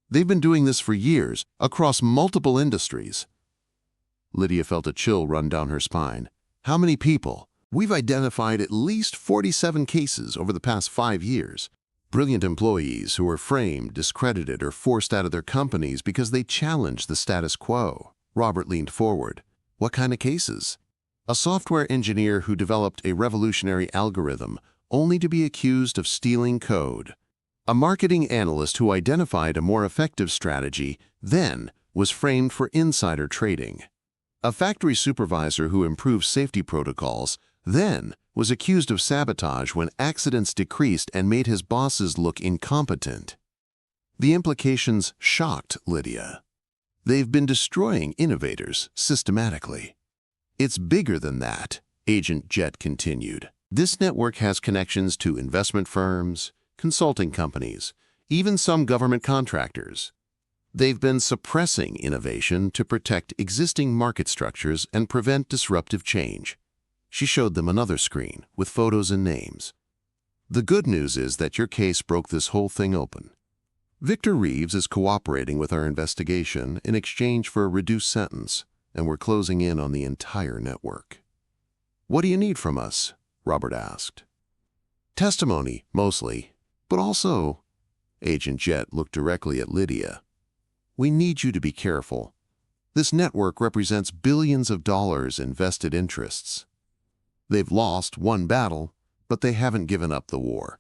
They've been doing this for years, across multiple industries. Lydia felt a chill run down her spine. "How many people?" "We've identified at least 47 cases over the past 5 years. Brilliant employees who were framed, discredited, or forced out of their companies because they challenged the status quo." Robert leaned forward. "What kind of cases?" "A software engineer who developed a revolutionary algorithm only to be accused of stealing code. A marketing analyst who identified a more effective strategy, then was framed for insider trading. A factory supervisor who improved safety protocols, then was accused of sabotage when accidents decreased and made his bosses look incompetent. The implications shocked Lydia. They've been destroying innovators systematically. It's bigger than that, Agent Jet continued. This network has connections to investment firms, consulting companies, even some government contractors. They've been suppressing innovation to protect existing market structures and prevent disruptive change. She showed them another screen with photos and names. The good news is that your case broke this whole thing open. Victor Reeves is cooperating with our investigation in exchange for a reduced sentence, and we're closing in on the entire network. What do you need from us? Robert asked. Testimony, mostly, but also, Agent Jet looked directly at Lydia. We need you to be careful. This network represents billions of dollars in vested interests. They've lost one battle, but they haven't given up the war.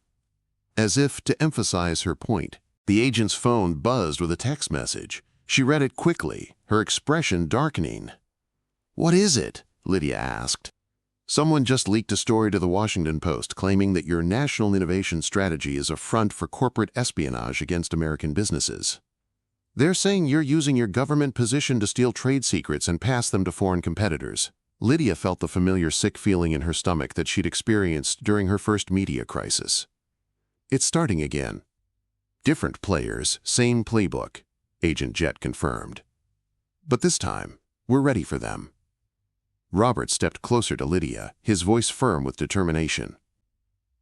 As if to emphasize her point, the agent's phone buzzed with a text message. She read it quickly, her expression darkening. What is it? Lydia asked. Someone just leaked a story to the Washington Post claiming that your national innovation strategy is a front for corporate espionage against American businesses. They're saying you're using your government position to steal trade secrets and pass them to foreign competitors. Lydia felt the familiar sick feeling in her stomach that she'd experienced during her first media crisis. It's starting again. Different players, same playbook, Agent Jet confirmed. But this time, we're ready for them. Robert stepped closer to Lydia, his voice firm with determination.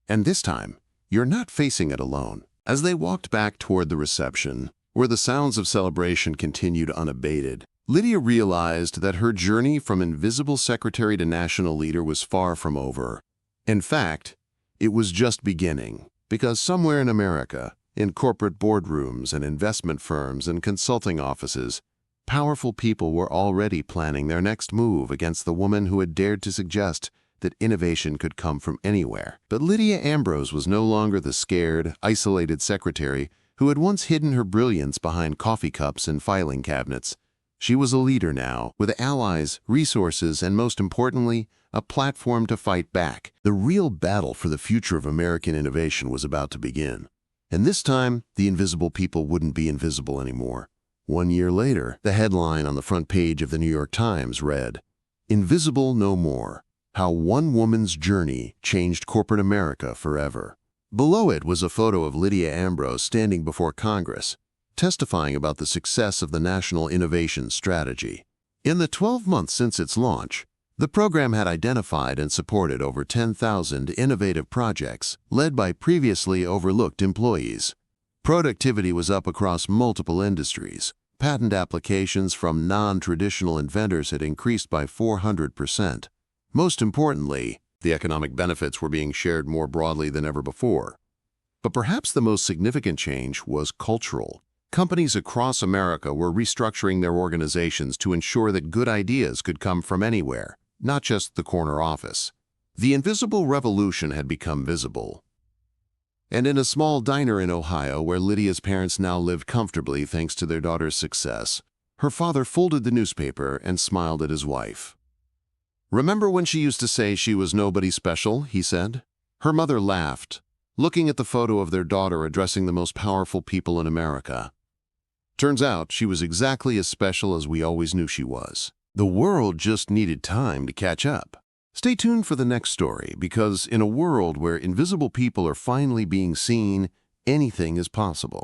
And this time, you're not facing it alone. As they walked back toward the reception, where the sounds of celebration continued unabated, Lydia realized that her journey from invisible secretary to national leader was far from over. In fact, it was just beginning, because somewhere in America, in corporate boardrooms and investment firms and consulting offices, powerful people were already planning their next move against the woman who had dared to suggest that innovation could come from anywhere. But Lydia Ambrose was no longer the scared, isolated secretary who had once hidden her brilliance behind coffee cups and filing cabinets. She was a leader now, with allies, resources, and most importantly, a platform to fight back. The real battle for the future of American innovation was about to begin. And this time, the invisible people wouldn't be invisible anymore. 1 year later, the headline on the front page of the New York Times read, "Invisible No More: How One Woman's Journey Changed Corporate America Forever." Below it was a photo of Lydia Ambrose standing before Congress, testifying about the success of the National Innovation Strategy. In the 12 months since its launch, the program had identified and supported over 10,000 innovative projects led by previously overlooked employees. Productivity was up across multiple industries. Patent applications from non-traditional inventors had increased by 400%. Most importantly, the economic benefits were being shared more broadly than ever before. But perhaps the most significant change was cultural. Companies across America were restructuring their organizations to ensure that good ideas could come from anywhere, not just the corner office. The invisible revolution had become visible. And in a small diner in Ohio, where Lydia's parents now lived comfortably thanks to their daughter's success, her father folded the newspaper and smiled at his wife. "Remember when she used to say she was nobody special?" he said. Her mother laughed, looking at the photo of their daughter addressing the most powerful people in America. Turns out she was exactly as special as we always knew she was. The world just needed time to catch up. Stay tuned for the next story, because in a world where invisible people are finally being seen, anything is possible.